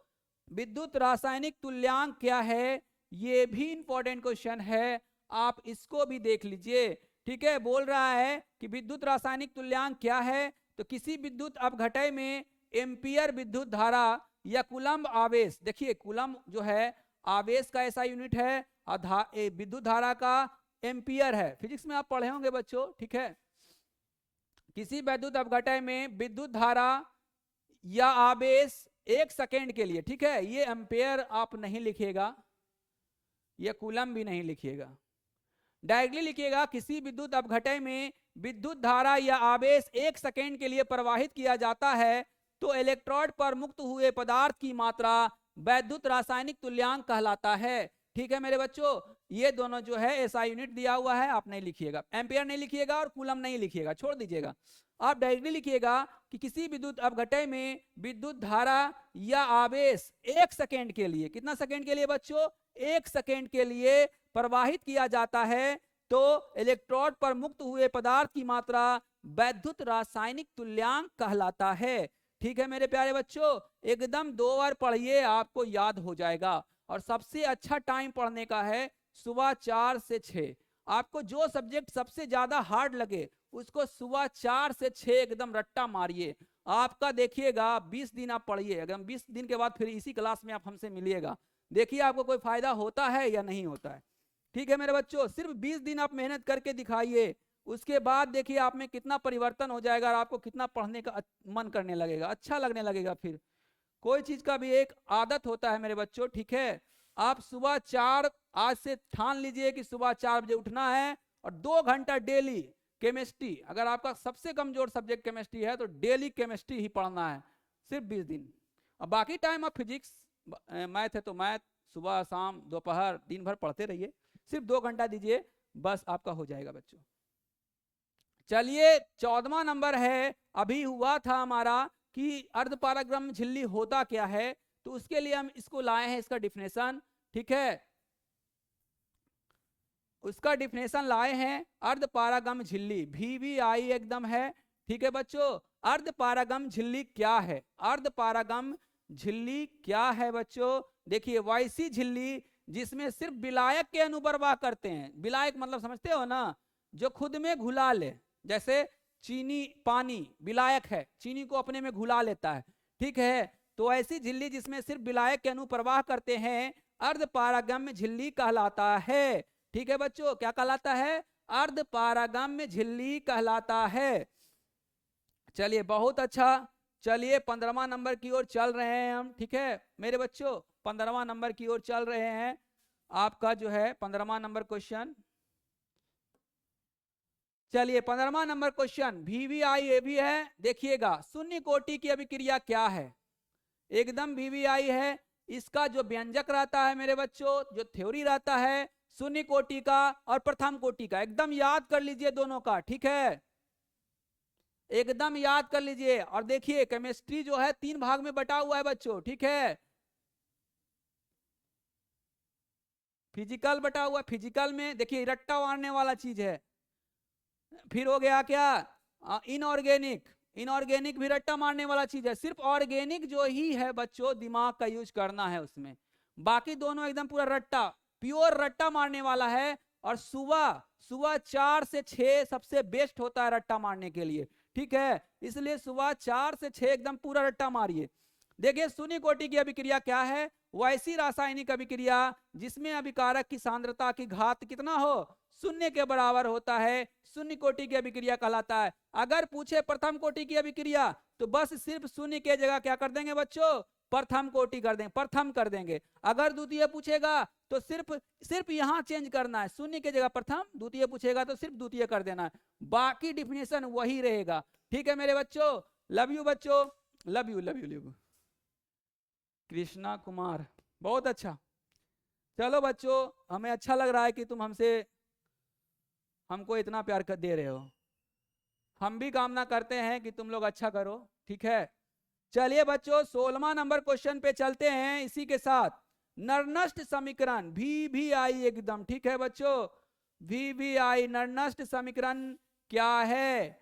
A: विद्युत रासायनिक तुल्यांक क्या है, ये भी इंपॉर्टेंट क्वेश्चन है। आप इसको भी देख लीजिए। ठीक है, बोल रहा है कि विद्युत रासायनिक तुल्यांक क्या है, तो किसी विद्युत अपघटय में एम्पियर विद्युत धारा या कूलम्ब आवेश, देखिए कूलम्ब जो है आवेश का ऐसा यूनिट है और विद्युत धारा का एम्पियर है, फिजिक्स में आप पढ़े होंगे बच्चों। ठीक है, किसी विद्युत अपघटय में विद्युत धारा या आवेश 1 सेकेंड के लिए, ठीक है, ये एम्पियर आप नहीं लिखिएगा, ये कूलम्ब भी नहीं लिखिएगा, डायरेक्टली लिखिएगा किसी विद्युत अपघटय में विद्युत धारा या आवेश 1 सेकेंड के लिए प्रवाहित किया जाता है तो इलेक्ट्रोड पर मुक्त हुए पदार्थ की मात्रा वैद्युत रासायनिक तुल्यांक कहलाता है। ठीक है मेरे बच्चों, ये दोनों जो है ऐसा यूनिट दिया हुआ है, आप नहीं लिखिएगा, एम्पियर नहीं लिखिएगा और कूलम नहीं लिखिएगा, छोड़ दीजिएगा। आप डायरेक्टली लिखिएगा कि किसी विद्युत अपघटय में विद्युत धारा या आवेश 1 सेकेंड के लिए, कितना सेकेंड के लिए बच्चों, 1 सेकेंड के लिए प्रवाहित किया जाता है तो इलेक्ट्रोड पर मुक्त हुए पदार्थ की मात्रा वैद्युत रासायनिक तुल्यांक कहलाता है। ठीक है मेरे प्यारे बच्चों, एकदम 2 बार पढ़िए, आपको याद हो जाएगा। और सबसे अच्छा टाइम पढ़ने का है सुबह 4 से 6। आपको जो सब्जेक्ट सबसे ज्यादा हार्ड लगे उसको सुबह 4 से 6 एकदम रट्टा मारिए। आपका देखिएगा 20 दिन आप पढ़िए, एकदम 20 दिन के बाद फिर इसी क्लास में आप हमसे मिलिएगा, देखिए आपको कोई फायदा होता है या नहीं होता है। ठीक है मेरे बच्चों, सिर्फ 20 दिन आप मेहनत करके दिखाइए, उसके बाद देखिए आप में कितना परिवर्तन हो जाएगा और आपको कितना पढ़ने का मन करने लगेगा, अच्छा लगने लगेगा। फिर कोई चीज का भी एक आदत होता है मेरे बच्चों। ठीक है, आप सुबह 4, आज से ठान लीजिए कि सुबह 4 बजे उठना है और 2 घंटा डेली केमिस्ट्री, अगर आपका सबसे कमजोर सब्जेक्ट केमिस्ट्री है तो डेली केमिस्ट्री ही पढ़ना है, सिर्फ 20 दिन। और बाकी टाइम आप फिजिक्स मैथ है तो मैथ सुबह शाम दोपहर दिन भर पढ़ते रहिए, सिर्फ 2 घंटा दीजिए, बस आपका हो जाएगा बच्चों। चलिए 14वां नंबर है, अभी हुआ था हमारा कि अर्धपारगम झिल्ली होता क्या है, तो उसके लिए हम इसको लाए हैं, इसका डिफिनेशन। ठीक है, उसका डिफिनेशन लाए हैं, अर्धपारगम झिल्ली VVI एकदम है। ठीक है बच्चों, अर्धपारगम झिल्ली क्या है, अर्धपारगम झिल्ली क्या है बच्चों, देखिए वैसी झिल्ली जिसमें सिर्फ विलायक के अनुप्रवाह करते हैं, विलायक मतलब समझते हो ना, जो खुद में घुला ले, जैसे चीनी पानी विलायक है, चीनी को अपने में घुला लेता है। ठीक है, तो ऐसी झिल्ली जिसमें सिर्फ विलायक के अनुप्रवाह करते हैं अर्धपारगम्य झिल्ली कहलाता है। ठीक है बच्चों, क्या कहलाता है, अर्धपारगम्य झिल्ली कहलाता है। चलिए बहुत अच्छा, चलिए 15वां नंबर की ओर चल रहे हैं हम। ठीक है मेरे बच्चों, 15वां नंबर की ओर चल रहे हैं। आपका जो है 15वां नंबर क्वेश्चन, चलिए 15वां नंबर क्वेश्चन VVI ये भी है, देखिएगा शून्य कोटि की अभिक्रिया क्या है, एकदम VVI है। इसका जो व्यंजक रहता है मेरे बच्चों, जो थ्योरी रहता है शून्य कोटि का और प्रथम कोटि का, एकदम याद कर लीजिए दोनों का। ठीक है, एकदम याद कर लीजिए। और देखिए केमिस्ट्री जो है 3 भाग में बटा हुआ है बच्चों। ठीक है, फिजिकल बटा हुआ, फिजिकल में देखिए रट्टा मारने वाला चीज है। फिर हो गया क्या, इनऑर्गेनिक, इनऑर्गेनिक भी रट्टा मारने वाला चीज है। सिर्फ ऑर्गेनिक जो ही है बच्चों दिमाग का यूज करना है उसमें, बाकी दोनों एकदम पूरा रट्टा, प्योर रट्टा मारने वाला है। और सुबह 4 से 6 सबसे बेस्ट होता है रट्टा मारने के लिए। ठीक है, इसलिए सुबह 4 से 6 एकदम पूरा रट्टा मारिए। देखिए शून्य कोटि की अभिक्रिया क्या है, वैसी रासायनिक अभिक्रिया जिसमें अभिकारक की सांद्रता की घात कितना हो, 0 के बराबर होता है, शून्य कोटि की अभिक्रिया कहलाता है। अगर पूछे प्रथम कोटि की अभिक्रिया तो बस सिर्फ शून्य के जगह क्या कर देंगे बच्चों, प्रथम कोटि कर देंगे, प्रथम कर देंगे। अगर द्वितीय पूछेगा तो सिर्फ यहां चेंज करना है, शून्य के जगह प्रथम, द्वितीय पूछेगा तो सिर्फ द्वितीय कर देना है, बाकी डिफिनेशन वही रहेगा। ठीक है मेरे बच्चों, लव यू बच्चों, love you love you love you. Krishna Kumar, बहुत अच्छा। चलो बच्चों, हमें अच्छा लग रहा है कि तुम हमको इतना प्यार कर दे रहे हो, हम भी कामना करते हैं कि तुम लोग अच्छा करो। ठीक है, चलिए बच्चों 16वां नंबर क्वेश्चन पे चलते हैं। इसी के साथ नरनष्ट समीकरण VVI एकदम, ठीक है बच्चों, VVI नरनष्ट समीकरण क्या है,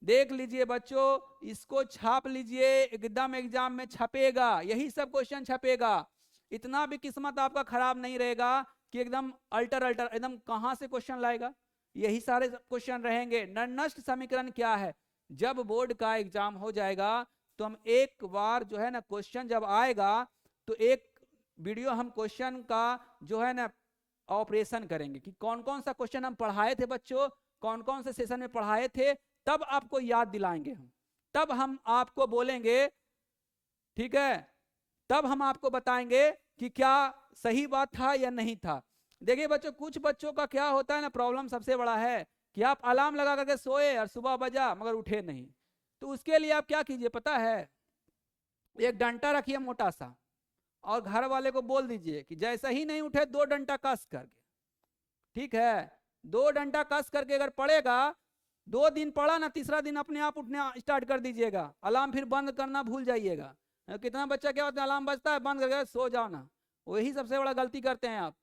A: देख लीजिए बच्चों, इसको छाप लीजिए, एकदम एग्जाम में छपेगा, यही सब क्वेश्चन छपेगा। इतना भी किस्मत आपका खराब नहीं रहेगा कि एकदम अल्टर अल्टर एकदम कहां से क्वेश्चन लाएगा, यही सारे क्वेश्चन रहेंगे। नष्ट समीकरण क्या है, जब बोर्ड का एग्जाम हो जाएगा तो हम एक बार जो है ना क्वेश्चन जब आएगा तो एक वीडियो हम क्वेश्चन का जो है ना ऑपरेशन करेंगे कि कौन कौन सा क्वेश्चन हम पढ़ाए थे बच्चों, कौन कौन से सेशन में पढ़ाए थे, तब आपको याद दिलाएंगे हम, तब हम आपको बोलेंगे, ठीक है, तब हम आपको बताएंगे कि क्या सही बात था या नहीं था। देखिए बच्चों, कुछ बच्चों का क्या होता है ना, प्रॉब्लम सबसे बड़ा है कि आप अलार्म लगा करके सोए और सुबह बजा मगर उठे नहीं। तो उसके लिए आप क्या कीजिए पता है, एक डंडा रखिए मोटा सा और घर वाले को बोल दीजिए कि जैसा ही नहीं उठे 2 डंडा कस करके, ठीक है, 2 डंडा कस करके अगर पड़ेगा, 2 दिन पड़ा ना, तीसरा दिन अपने आप उठना स्टार्ट कर दीजिएगा, अलार्म फिर बंद करना भूल जाइएगा। कितना बच्चा क्या होता है, अलार्म बजता है बंद करके सो जाओ ना, वही सबसे बड़ा गलती करते हैं आप।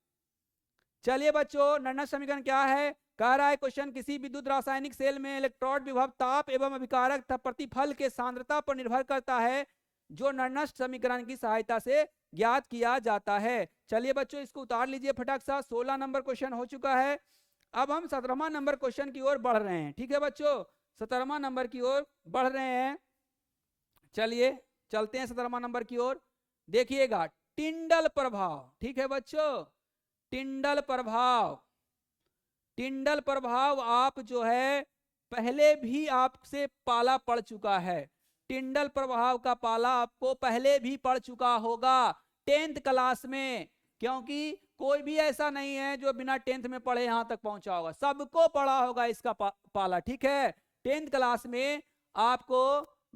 A: चलिए बच्चों, निर्णय समीकरण क्या है, कह रहा है क्वेश्चन, किसी विद्युत रासायनिक सेल में इलेक्ट्रोड विभव ताप एवं अभिकारक प्रतिफल के सांद्रता पर निर्भर करता है, जो निर्णय समीकरण की सहायता से ज्ञात किया जाता है। चलिए बच्चों, इसको उतार लीजिए फटाक सा, 16 नंबर क्वेश्चन हो चुका है। अब हम 17वां नंबर क्वेश्चन की ओर बढ़ रहे हैं, ठीक है बच्चों, 17वां नंबर की ओर बढ़ रहे हैं। चलिए चलते हैं 17वां नंबर की ओर। देखिएगा, टिंडल प्रभाव, ठीक है बच्चों, टिंडल प्रभाव, टिंडल प्रभाव आप जो है पहले भी आपसे पाला पड़ चुका है, टिंडल प्रभाव का पाला आपको पहले भी पड़ चुका होगा 10th क्लास में, क्योंकि कोई भी ऐसा नहीं है जो बिना 10th में पढ़े यहां तक पहुंचा होगा, सबको पढ़ा होगा इसका पाला, ठीक है। 10th क्लास में आपको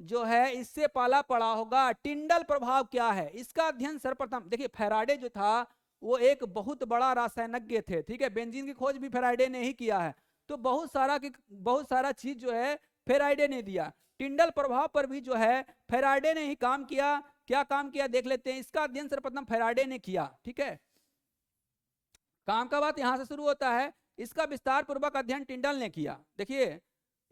A: जो है इससे पाला पड़ा होगा। टिंडल प्रभाव क्या है, इसका अध्ययन सर्वप्रथम, देखिए फैराडे जो था वो एक बहुत बड़ा रासायनिज्ञ थे, ठीक है, बेंजीन की खोज भी फैराडे ने ही किया है, तो बहुत सारा चीज जो है फैराडे ने दिया। टिंडल प्रभाव पर भी जो है फैराडे ने ही काम किया। क्या काम किया देख लेते हैं, इसका अध्ययन सर्वप्रथम फैराडे ने किया, ठीक है। काम का बात यहां से शुरू होता है, इसका विस्तार पूर्वक अध्ययन टिंडल ने किया। देखिए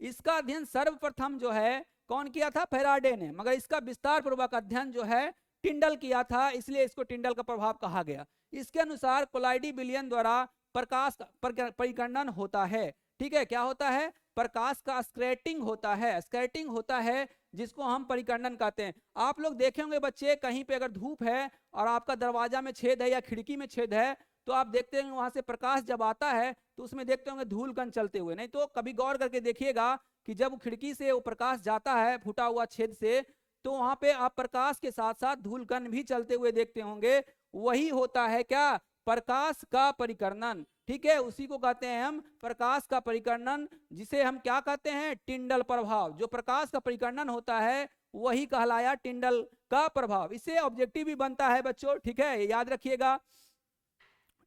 A: इसका अध्ययन सर्वप्रथम जो है कौन किया था, फैराडे ने, मगर इसका विस्तार पूर्वक अध्ययन जो है टिंडल किया था, इसलिए इसको टिंडल का प्रभाव कहा गया। इसके अनुसार कोलाइडी विलयन द्वारा प्रकाश परिकर्णन होता है, ठीक है, क्या होता है, प्रकाश का स्कैटरिंग होता है, स्कैटरिंग होता है जिसको हम परिकर्णन कहते हैं। आप लोग देखे होंगे बच्चे, कहीं पे अगर धूप है और आपका दरवाजा में छेद है या खिड़की में छेद है, तो आप देखते हैं वहां से प्रकाश जब आता है तो उसमें देखते होंगे धूल कण चलते हुए, नहीं तो कभी गौर करके देखिएगा कि जब खिड़की से वो प्रकाश जाता है फूटा हुआ छेद से, तो वहां पे आप प्रकाश के साथ साथ धूल कण भी चलते हुए देखते होंगे, वही होता है क्या, प्रकाश का परिकर्णन, ठीक है, उसी को कहते हैं हम प्रकाश का परिकर्णन, जिसे हम क्या कहते हैं, टिंडल प्रभाव। जो प्रकाश का परिकर्णन होता है वही कहलाया टिंडल का प्रभाव। इससे ऑब्जेक्टिव भी बनता है बच्चों, ठीक है, याद रखिएगा।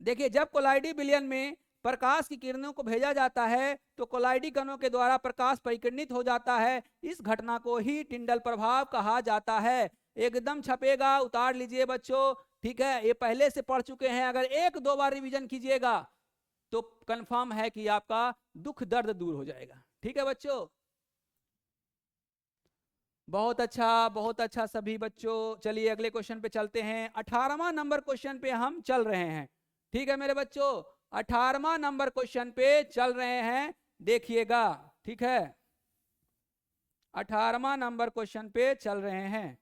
A: देखिए जब कोलाइडी विलयन में प्रकाश की किरणों को भेजा जाता है तो कोलाइडी कणों के द्वारा प्रकाश परिकिरणित हो जाता है, इस घटना को ही टिंडल प्रभाव कहा जाता है। एकदम छपेगा, उतार लीजिए बच्चों, ठीक है, ये पहले से पढ़ चुके हैं, अगर 1-2 बार रिवीजन कीजिएगा तो कंफर्म है कि आपका दुख दर्द दूर हो जाएगा, ठीक है बच्चों। बहुत अच्छा सभी बच्चों। चलिए अगले क्वेश्चन पे चलते हैं, 18वां नंबर क्वेश्चन पे हम चल रहे हैं, ठीक है मेरे बच्चों, 18वां नंबर क्वेश्चन पे चल रहे हैं, देखिएगा, ठीक है, 18वां नंबर क्वेश्चन पे चल रहे हैं।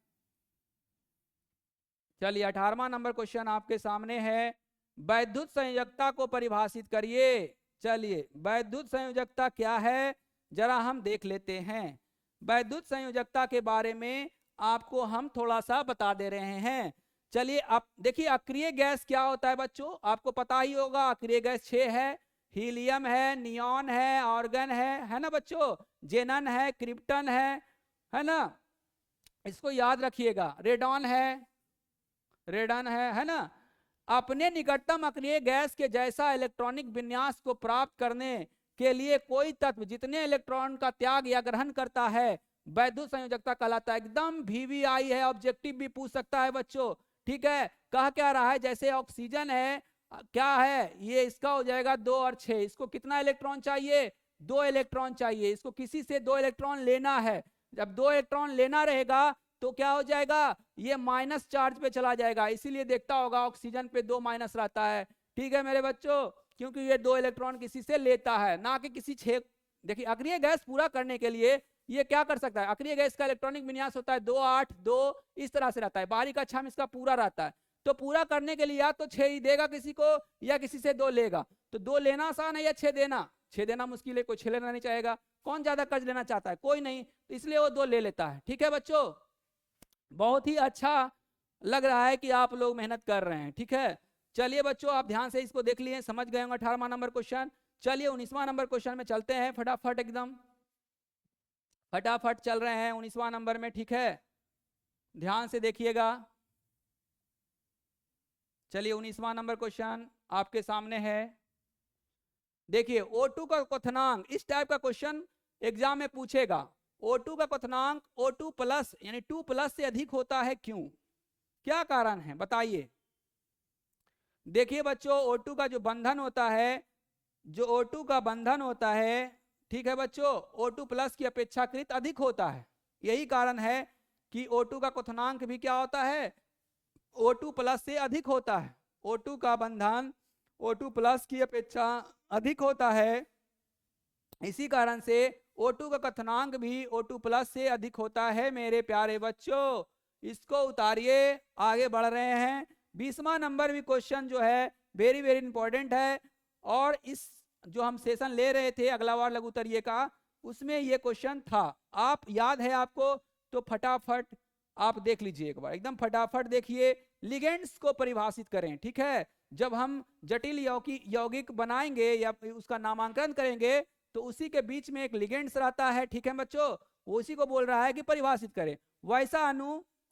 A: चलिए 18वां नंबर क्वेश्चन आपके सामने है, वैद्युत संयोजकता को परिभाषित करिए। चलिए वैद्युत संयोजकता क्या है जरा हम देख लेते हैं। वैद्युत संयोजकता के बारे में आपको हम थोड़ा सा बता दे रहे हैं। चलिए आप देखिए, अक्रिय गैस क्या होता है बच्चों, आपको पता ही होगा, अक्रिय गैस 6 है, हीलियम है, नियॉन है, ऑर्गन है ना बच्चों, जेनन है, क्रिप्टन है ना, इसको याद रखिएगा, रेडॉन है ना। अपने निकटतम अक्रिय गैस के जैसा इलेक्ट्रॉनिक विन्यास को प्राप्त करने के लिए कोई तत्व जितने इलेक्ट्रॉन का त्याग या ग्रहण करता है वैद्युत संयोजकता कहलाता है। एकदम VVI है, ऑब्जेक्टिव भी पूछ सकता है बच्चों, ठीक है। कह क्या रहा है, जैसे ऑक्सीजन है, क्या है ये, इसका हो जाएगा 2 और 6, इसको कितना इलेक्ट्रॉन चाहिए, 2 इलेक्ट्रॉन चाहिए, इसको किसी से 2 इलेक्ट्रॉन लेना है। जब 2 इलेक्ट्रॉन लेना रहेगा तो क्या हो जाएगा, ये माइनस चार्ज पे चला जाएगा, इसीलिए देखता होगा ऑक्सीजन पे 2 माइनस रहता है, ठीक है मेरे बच्चों, क्योंकि ये 2 इलेक्ट्रॉन किसी से लेता है, ना कि किसी 6। देखिए अक्रिय गैस पूरा करने के लिए ये क्या कर सकता है, अक्रिय गैस का इलेक्ट्रॉनिक विन्यास होता है 2 8 2, इस तरह से रहता है। बाहरी कक्षा में इसका पूरा रहता है, तो पूरा करने के लिए या तो 6 ही देगा किसी को, या किसी से 2 लेगा। तो 2 लेना आसान है या 6 देना? 6 देना मुश्किल है, कोई 6 लेना नहीं चाहेगा। कौन ज्यादा कर्ज लेना चाहता है? कोई नहीं, तो इसलिए वो 2 ले लेता है। ठीक है बच्चों, बहुत ही अच्छा लग रहा है कि आप लोग मेहनत कर रहे हैं। ठीक है, चलिए बच्चों आप ध्यान से इसको देख लिए, समझ गए होंगे 18वां नंबर क्वेश्चन। चलिए 19वां नंबर क्वेश्चन में चलते हैं, फटाफट एकदम फटाफट चल रहे हैं 19वां नंबर में। ठीक है, ध्यान से देखिएगा। चलिए 19वां नंबर क्वेश्चन आपके सामने है। देखिए O2 का क्वथनांक, इस टाइप का क्वेश्चन एग्जाम में पूछेगा। O2 का क्वथनांक O2 प्लस यानी 2 प्लस से अधिक होता है, क्यों? क्या कारण है बताइए। देखिए बच्चों O2 का जो बंधन होता है, जो O2 का बंधन होता है, ठीक है बच्चों, O2 प्लस की अपेक्षाकृत अधिक होता है। यही कारण है कि O2 का क्वथनांक भी क्या होता है, O2 प्लस से अधिक होता है। O2 का बंधन O2 प्लस की अपेक्षा अधिक होता है, इसी कारण से O2 का क्वथनांक भी O2 प्लस से अधिक होता है। मेरे प्यारे बच्चों इसको उतारिए, आगे बढ़ रहे हैं। 20वां नंबर भी क्वेश्चन जो है वेरी वेरी इंपॉर्टेंट है, और इस जो हम सेशन ले रहे थे अगला वार लघु उत्तरीय का, उसमें ये क्वेश्चन था। आप याद है आपको तो फटाफट आप देख लीजिए एक बार, एकदम फटाफट देखिए। लिगेंड्स को परिभाषित करें। ठीक है, जब हम जटिल यौगिक बनाएंगे या उसका नामांकन करेंगे तो उसी के बीच में एक लिगेंड्स रहता है। ठीक है बच्चों, उसी को बोल रहा है कि परिभाषित करें।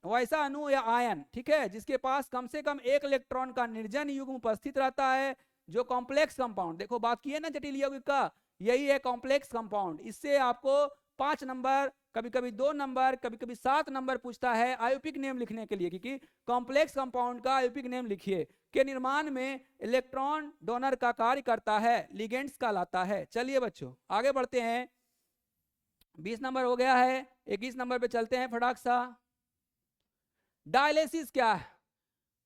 A: वैसा अणु या आयन, ठीक है, जिसके पास कम से कम 1 इलेक्ट्रॉन का निर्जन युग्म उपस्थित रहता है, जो कॉम्प्लेक्स कंपाउंड, देखो बात की है ना जटिल यौगिक का, यही है कॉम्प्लेक्स कंपाउंड। इससे आपको 5 नंबर, कभी कभी 2 नंबर, कभी कभी 7 नंबर पूछता है आयुपिक नेम लिखने के लिए, क्योंकि कॉम्प्लेक्स कंपाउंड का आयुपिक नेम लिखिए, के निर्माण में इलेक्ट्रॉन डोनर का कार्य करता है, लिगेंड्स कहलाता है। चलिए बच्चों आगे बढ़ते हैं, 20 नंबर हो गया है, 21 नंबर पे चलते हैं फटाक सा। डायलिसिस क्या है?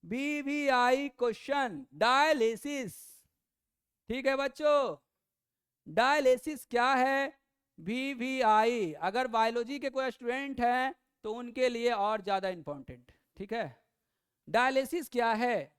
A: BVI question, dialysis. ठीक है बच्चों, डायलिसिस क्या है? BVI, अगर बायोलॉजी के कोई स्टूडेंट हैं तो उनके लिए और ज्यादा इंपॉर्टेंट। ठीक है, डायलिसिस क्या है?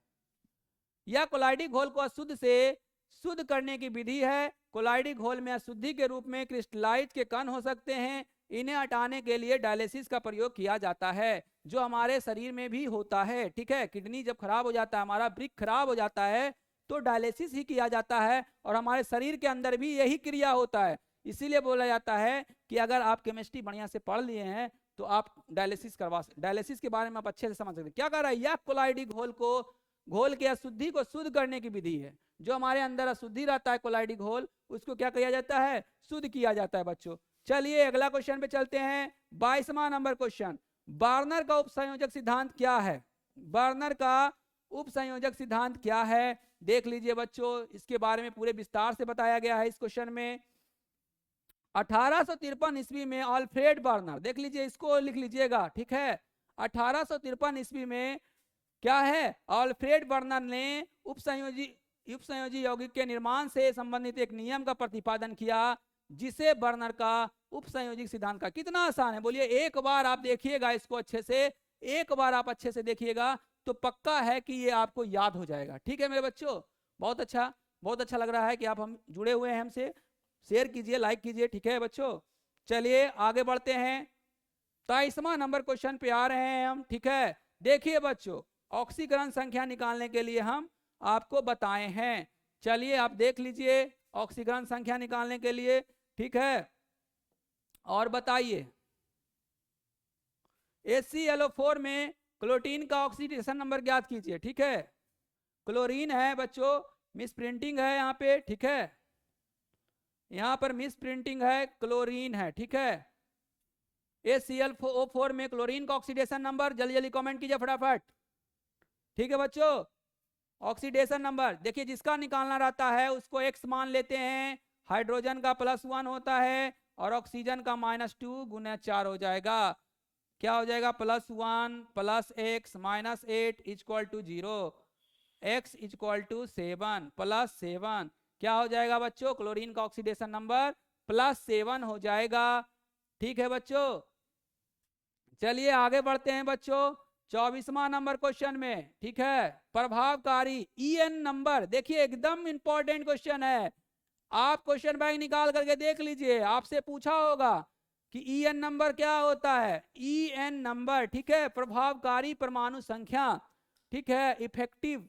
A: यह कोलाइडिक घोल को अशुद्ध से शुद्ध करने की विधि है। कोलाइडिक घोल में अशुद्धि के रूप में क्रिस्टलाइट के कण हो सकते हैं, इन्हें हटाने के लिए डायलिसिस का प्रयोग किया जाता है, जो हमारे शरीर में भी होता है। ठीक है, किडनी जब खराब हो जाता है, हमारा वृक्क खराब हो जाता है, तो डायलिसिस ही किया जाता है, और हमारे शरीर के अंदर भी यही क्रिया होता है। इसीलिए बोला जाता है कि अगर आप केमिस्ट्री बढ़िया से पढ़ लिए हैं तो आप डायलिसिस करवा सकते, डायलिसिस के बारे में आप अच्छे से समझ सकते। क्या कर रहा है, यह कोलाइडिक घोल के अशुद्धि को शुद्ध करने की विधि है। जो हमारे अंदर अशुद्धि रहता है कोलाइडिक घोल, उसको क्या किया जाता है, शुद्ध किया जाता है बच्चों। चलिए अगला क्वेश्चन पे चलते हैं, 22वां नंबर क्वेश्चन। बार्नर का उपसंयोजक सिद्धांत क्या है? बार्नर का उपसंयोजक सिद्धांत क्या है? देख लीजिए बच्चों, इसके बारे में पूरे विस्तार से बताया गया है इस क्वेश्चन में। 1853 ईस्वी में अल्फ्रेड बार्नर, देख लीजिए इसको लिख लीजिएगा। ठीक है, 1853 ईस्वी में क्या है, अल्फ्रेड बार्नर ने उपसंयोजी यौगिक के निर्माण से संबंधित एक नियम का प्रतिपादन किया, जिसे बार्नर का उपसंयोजिक सिद्धांत का। कितना आसान है बोलिए, एक बार आप देखिएगा इसको अच्छे से, एक बार आप अच्छे से देखिएगा तो पक्का है कि ये आपको याद हो जाएगा। ठीक है मेरे बच्चों, बहुत अच्छा, बहुत अच्छा लग रहा है कि आप हम जुड़े हुए हैं हमसे। शेयर कीजिए, लाइक कीजिए। ठीक है बच्चों, चलिए आगे बढ़ते हैं, 23वां नंबर क्वेश्चन पे आ रहे हैं हम। ठीक है, देखिए बच्चों, ऑक्सीकरण संख्या निकालने के लिए हम आपको बताए हैं। चलिए आप देख लीजिए ऑक्सीकरण संख्या निकालने के लिए। ठीक है, और बताइए HClO4 में क्लोरीन का ऑक्सीडेशन नंबर ज्ञात कीजिए। ठीक है, क्लोरीन है बच्चों, मिस प्रिंटिंग है यहाँ पे। ठीक है, यहाँ पर मिस प्रिंटिंग है, क्लोरीन है। ठीक है, HClO4 में क्लोरीन का ऑक्सीडेशन नंबर, जल्दी जल्दी कमेंट कीजिए फटाफट। ठीक है बच्चों, ऑक्सीडेशन नंबर देखिए, जिसका निकालना रहता है उसको x मान लेते हैं, हाइड्रोजन का +1 होता है और ऑक्सीजन का -2 गुना 4 हो जाएगा। क्या हो जाएगा, +1 + x -8 = 0। x equal to 7 plus 7 क्या हो जाएगा बच्चों, क्लोरीन का ऑक्सीडेशन नंबर +7 हो जाएगा। ठीक है बच्चों, चलिए आगे बढ़ते हैं बच्चों 24वां नंबर क्वेश्चन में। ठीक है, प्रभावकारी EN नंबर, देखिए एकदम इंपॉर्टेंट क्वेश्चन है। आप क्वेश्चन बैंक निकाल करके देख लीजिए, आपसे पूछा होगा कि EN नंबर क्या होता है। EN नंबर, ठीक है, प्रभावकारी परमाणु संख्या, ठीक है, इफेक्टिव,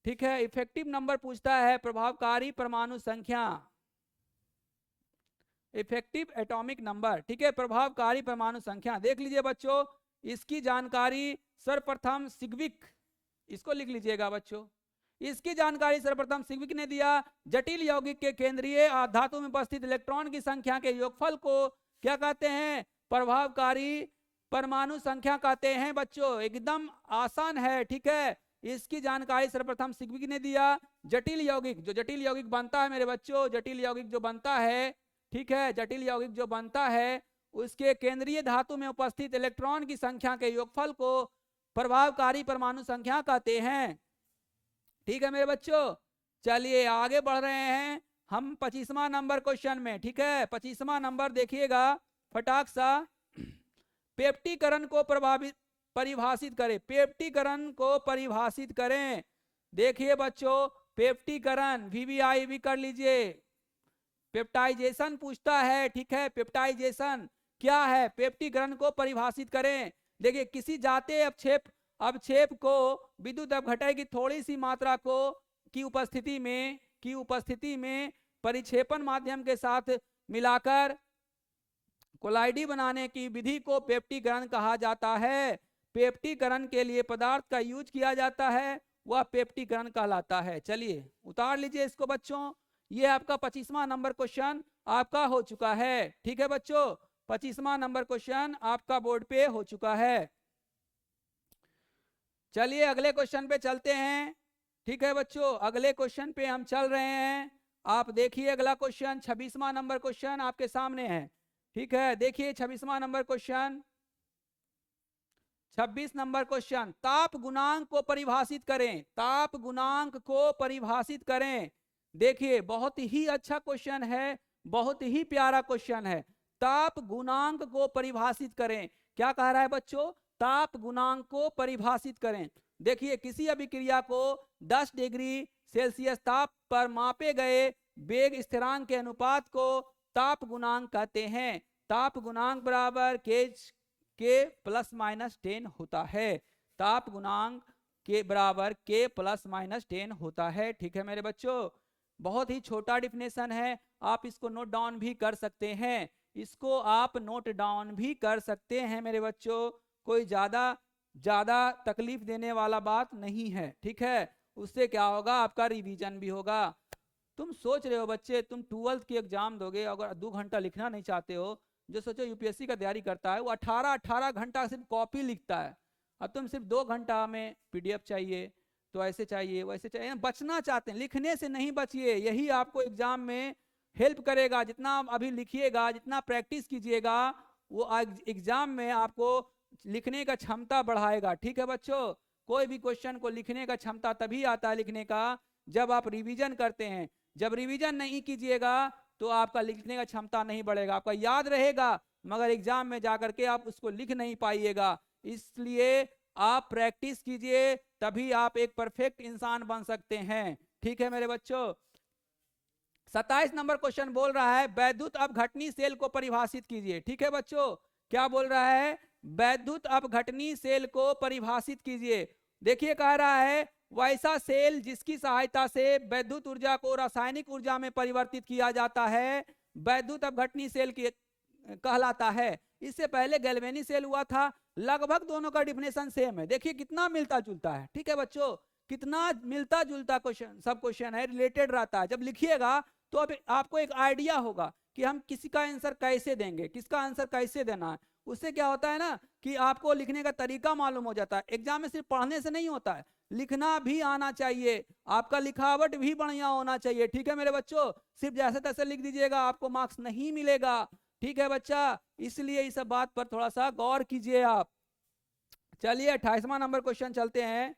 A: ठीक है, इफेक्टिव नंबर पूछता है, प्रभावकारी परमाणु संख्या, इफेक्टिव एटॉमिक नंबर, ठीक है, प्रभावकारी परमाणु संख्या। देख लीजिए बच्चों, इसकी जानकारी सर्वप्रथम सिग्विक, इसको लिख लीजिएगा बच्चों, इसकी जानकारी सर्वप्रथम सिग्विक ने दिया। जटिल यौगिक के केंद्रीय धातु में उपस्थित इलेक्ट्रॉन की संख्या के योगफल को क्या कहते हैं, प्रभावकारी परमाणु संख्या कहते हैं बच्चों। एकदम आसान है, ठीक है, इसकी जानकारी सर्वप्रथम सिग्विक ने दिया। जटिल यौगिक, जो जटिल यौगिक बनता है मेरे बच्चों, जटिल यौगिक जो बनता है, ठीक है, जटिल यौगिक जो बनता है उसके केंद्रीय धातु में उपस्थित इलेक्ट्रॉन की संख्या के योगफल को प्रभावकारी परमाणु संख्या कहते हैं। ठीक है मेरे बच्चों, चलिए आगे बढ़ रहे हैं हम 25वां नंबर क्वेश्चन में। ठीक है, 25वां नंबर देखिएगा फटाक सा, पेप्टीकरण को परिभाषित करें, पेप्टीकरण को परिभाषित करें। देखिए बच्चों, पेप्टीकरण VVI भी कर लीजिए, पेप्टाइजेशन पूछता है, ठीक है, पेप्टाइजेशन क्या है, पेप्टीकरण को परिभाषित करें। देखिए, किसी जाते अवक्षेप को विद्युत अपघटन की थोड़ी सी मात्रा को की उपस्थिति में परिक्षेपण माध्यम के साथ मिलाकर कोलाइडी बनाने की विधि को पेप्टीकरण कहा जाता है। पेप्टीकरण के लिए पदार्थ का यूज किया जाता है, वह पेप्टीकरण कहलाता है। चलिए उतार लीजिए इसको बच्चों, ये आपका 25वां नंबर क्वेश्चन आपका हो चुका है। ठीक है बच्चों, 25वां नंबर क्वेश्चन आपका बोर्ड पे हो चुका है। चलिए अगले क्वेश्चन पे चलते हैं। ठीक है बच्चों, अगले क्वेश्चन पे हम चल रहे हैं। आप देखिए अगला क्वेश्चन 26वां नंबर क्वेश्चन आपके सामने है। ठीक है, देखिए 26वां नंबर क्वेश्चन, 26 नंबर क्वेश्चन, ताप गुणांक को परिभाषित करें, ताप गुणांक को परिभाषित करें। देखिए बहुत ही अच्छा क्वेश्चन है, बहुत ही प्यारा क्वेश्चन है। ताप गुणांक को परिभाषित करें, क्या कह रहा है बच्चों, ताप गुणांक को परिभाषित करें। देखिए किसी अभिक्रिया को 10 डिग्री सेल्सियस ताप पर मापे गए वेग स्थिरांक के अनुपात को ताप गुणांक कहते हैं। ताप गुणांक बराबर के +-10 होता है। ताप गुणांक के बराबर के +-10 होता है। ठीक है मेरे बच्चों, बहुत ही छोटा डिफिनेशन है, आप इसको नोट डाउन भी कर सकते हैं, इसको आप नोट डाउन भी कर सकते हैं मेरे बच्चों, कोई ज्यादा तकलीफ देने वाला बात नहीं है। ठीक है, उससे क्या होगा, आपका रिवीजन भी होगा। तुम सोच रहे हो बच्चे, तुम 12th की एग्जाम दोगे, अगर 2 घंटा लिखना नहीं चाहते हो, जो सोचो यूपीएससी का तैयारी करता है वो 18 घंटा सिर्फ कॉपी लिखता है, अब तुम सिर्फ 2 घंटा में PDF चाहिए, तो ऐसे चाहिए वैसे चाहिए, बचना चाहते हैं, लिखने से नहीं बचिए, यही आपको एग्जाम में हेल्प करेगा। जितना अभी लिखिएगा, जितना प्रैक्टिस कीजिएगा, वो एग्जाम में आपको लिखने का क्षमता बढ़ाएगा। ठीक है बच्चों, कोई भी क्वेश्चन को लिखने का क्षमता तभी आता है लिखने का जब आप रिवीजन करते हैं। जब रिवीजन नहीं कीजिएगा तो आपका लिखने का क्षमता नहीं बढ़ेगा, आपका याद रहेगा मगर एग्जाम में जाकर के आप उसको लिख नहीं पाइएगा। इसलिए आप प्रैक्टिस कीजिए, तभी आप एक परफेक्ट इंसान बन सकते हैं। ठीक है मेरे बच्चों, 27 नंबर क्वेश्चन बोल रहा है वैद्युत अपघटनी सेल को परिभाषित कीजिए। ठीक है बच्चों, क्या बोल रहा है, वैद्युत अपघटनी सेल को परिभाषित कीजिए। देखिए कह रहा है वैसा सेल जिसकी सहायता से वैद्युत ऊर्जा को रासायनिक ऊर्जा में परिवर्तित किया जाता है वैद्युत अपघटनी सेल की कहलाता है। इससे पहले गैल्वेनी सेल हुआ था, लगभग दोनों का डिफिनेशन सेम है। देखिए कितना मिलता जुलता है। ठीक है बच्चों, कितना मिलता जुलता क्वेश्चन, सब क्वेश्चन है, रिलेटेड रहता है। जब लिखिएगा तो अब आपको एक आइडिया होगा कि हम किसी का आंसर कैसे देंगे, किसका आंसर कैसे देना है। उससे क्या होता है ना कि आपको लिखने का तरीका मालूम हो जाता है। एग्जाम में सिर्फ पढ़ने से नहीं होता है, लिखना भी आना चाहिए, आपका लिखावट भी बढ़िया होना चाहिए। ठीक है मेरे बच्चों, सिर्फ जैसे तैसे लिख दीजिएगा आपको मार्क्स नहीं मिलेगा। ठीक है बच्चा, इसलिए इस बात पर थोड़ा सा गौर कीजिए आप। चलिए 28वां नंबर क्वेश्चन चलते हैं।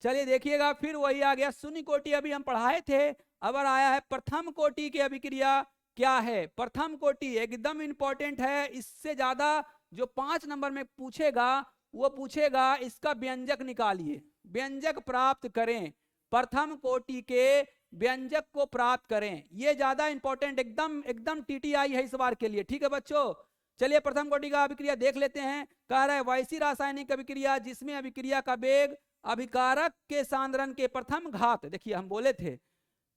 A: चलिए देखिएगा, फिर वही आ गया शून्य कोटि, अभी हम पढ़ाए थे। अब आया है प्रथम कोटि की अभिक्रिया क्या है। प्रथम कोटि एकदम इंपॉर्टेंट है, इससे ज्यादा जो 5 नंबर में पूछेगा वो पूछेगा इसका व्यंजक निकालिए, व्यंजक प्राप्त करें, प्रथम कोटि के व्यंजक को प्राप्त करें, ये ज्यादा इंपॉर्टेंट एकदम एकदम टीटीआई है इस बार के लिए। ठीक है बच्चों, चलिए प्रथम कोटि का अभिक्रिया देख लेते हैं। कह रहा है वैसी रासायनिक अभिक्रिया जिसमें अभिक्रिया का वेग अभिकारक के सांद्रण के प्रथम घात, देखिए हम बोले थे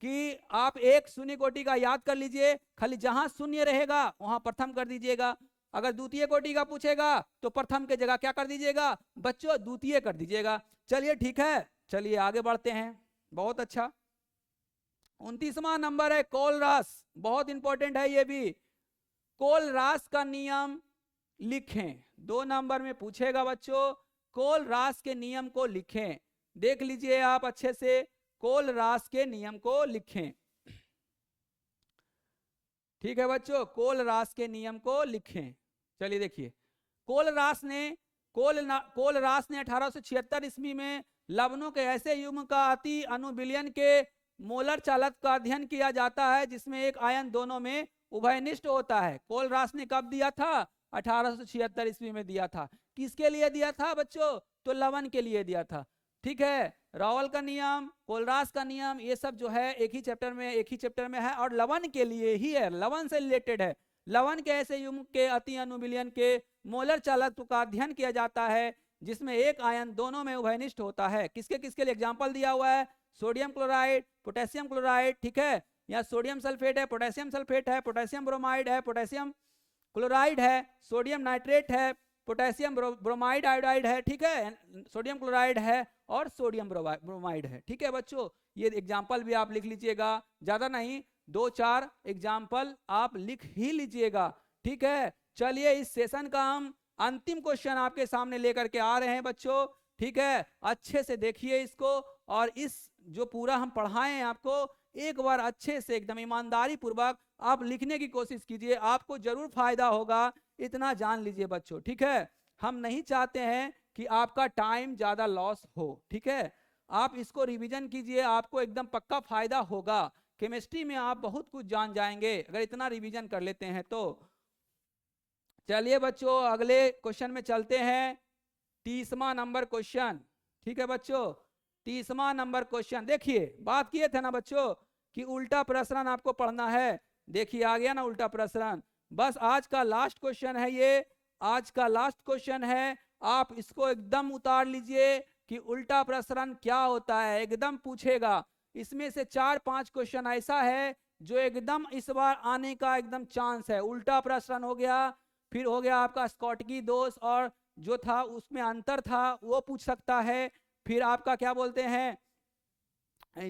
A: कि आप एक शून्य कोटि का याद कर लीजिए, खाली जहां शून्य रहेगा वहां प्रथम कर दीजिएगा। अगर द्वितीय कोटि का पूछेगा तो प्रथम के जगह क्या कर दीजिएगा बच्चों, द्वितीय कर दीजिएगा। चलिए ठीक है, चलिए आगे बढ़ते हैं। बहुत अच्छा, 29वां नंबर है कोलरास, बहुत इंपॉर्टेंट है ये भी। कोलरास का नियम लिखें, 2 नंबर में पूछेगा बच्चों, कोलरास के नियम को लिखें। देख लीजिए आप अच्छे से, कोलरास के नियम को लिखें। ठीक है बच्चों, कोलरास के नियम को लिखें। चलिए देखिए, कोलरास ने 1876 ईस्वी में लवणों के ऐसे युग्म का अति अनुविलयन के मोलर चालक का अध्ययन किया जाता है जिसमें एक आयन दोनों में उभयनिष्ठ होता है। कोलरास ने कब दिया था? 1876 ईस्वी में दिया था। किसके लिए दिया था बच्चों? तो लवण के लिए दिया था। ठीक है, रावल का नियम, कोलरास का नियम, ये सब जो है एक ही चैप्टर में है और लवण के लिए ही है, लवण से रिलेटेड है। लवण के ऐसे युग्म के अति अनुविलयन के मोलर चालकत्व का अध्ययन किया जाता है जिसमें एक आयन दोनों में उभयनिष्ठ होता है। किसके किसके लिए एग्जाम्पल दिया हुआ है? सोडियम क्लोराइड, पोटेशियम क्लोराइड, ठीक है, या सोडियम सल्फेट है, पोटेशियम सल्फेट है, पोटेशियम ब्रोमाइड है, पोटेशियम क्लोराइड है, सोडियम नाइट्रेट है, पोटेशियम ब्रोमाइड आयोडाइड है, ठीक है, सोडियम क्लोराइड है और सोडियम ब्रोमाइड है। ठीक है बच्चों, ये एग्जाम्पल भी आप लिख लीजिएगा, ज्यादा नहीं 2-4 एग्जाम्पल आप लिख ही लीजिएगा। ठीक है, चलिए इस सेशन का हम अंतिम क्वेश्चन आपके सामने लेकर के आ रहे हैं बच्चों। ठीक है, अच्छे से देखिए इसको और इस जो पूरा हम पढ़ाए हैं आपको एक बार अच्छे से एकदम ईमानदारी पूर्वक आप लिखने की कोशिश कीजिए, आपको जरूर फायदा होगा, इतना जान लीजिए बच्चों। ठीक है, हम नहीं चाहते हैं कि आपका टाइम ज्यादा लॉस हो। ठीक है, आप इसको रिवीजन कीजिए, आपको एकदम पक्का फायदा होगा। केमिस्ट्री में आप बहुत कुछ जान जाएंगे अगर इतना रिवीजन कर लेते हैं तो। चलिए बच्चों अगले क्वेश्चन में चलते हैं, 30वां नंबर क्वेश्चन। ठीक है बच्चों, 30वां नंबर क्वेश्चन देखिए, बात किए थे ना बच्चों कि उल्टा प्रसरण आपको पढ़ना है। देखिए आ गया ना उल्टा प्रसरण, बस आज का लास्ट क्वेश्चन है ये, आज का लास्ट क्वेश्चन है। आप इसको एकदम उतार लीजिए कि उल्टा प्रसरण क्या होता है, एकदम पूछेगा। इसमें से 4-5 क्वेश्चन ऐसा है जो एकदम इस बार आने का एकदम चांस है। उल्टा प्रसरण हो गया, फिर हो गया आपका स्कॉटकी दोष और जो था उसमें अंतर था वो पूछ सकता है, फिर आपका क्या बोलते हैं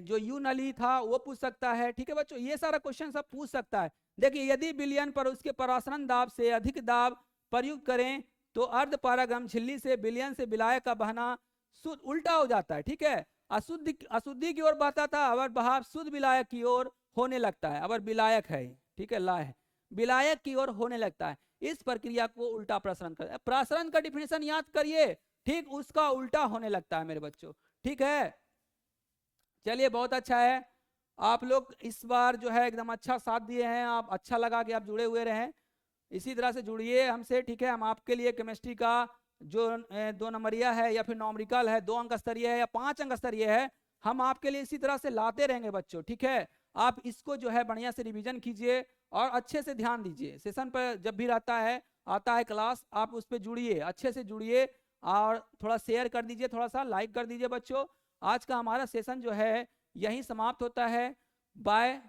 A: जो यू नली था वो पूछ सकता है। ठीक है बच्चों, ये सारा क्वेश्चन सब पूछ सकता है। देखिए यदि विलयन पर उसके परासरण दाब से अधिक दाब प्रयुक्त करें तो अर्ध पारागम झिल्ली से विलयन से विलायक का बहना शुद्ध उल्टा हो जाता है। ठीक है, अशुद्धि की ओर बहता था, अगर बहाव शुद्ध विलायक की ओर होने लगता है। अगर विलायक है, ठीक है, ला है, विलायक की ओर होने लगता है। इस प्रक्रिया को उल्टा प्रसरण करता है। प्रसरण का डिफिनेशन याद करिए, ठीक उसका उल्टा होने लगता है मेरे बच्चों। ठीक है, चलिए बहुत अच्छा है, आप लोग इस बार जो है एकदम अच्छा साथ दिए हैं, आप अच्छा लगा कि आप जुड़े हुए रहें, इसी तरह से जुड़िए हमसे। ठीक है, हम आपके लिए केमिस्ट्री का जो 2 नंबरिया है या फिर नॉमरिकल है, 2 अंक स्तरीय है या 5 अंक स्तरीय है, हम आपके लिए इसी तरह से लाते रहेंगे बच्चों। ठीक है, आप इसको जो है बढ़िया से रिवीजन कीजिए और अच्छे से ध्यान दीजिए। सेशन पर जब भी आता है क्लास, आप उस पर जुड़िए, अच्छे से जुड़िए और थोड़ा शेयर कर दीजिए, थोड़ा सा लाइक कर दीजिए बच्चों। आज का हमारा सेशन जो है यहीं समाप्त होता है। बाय।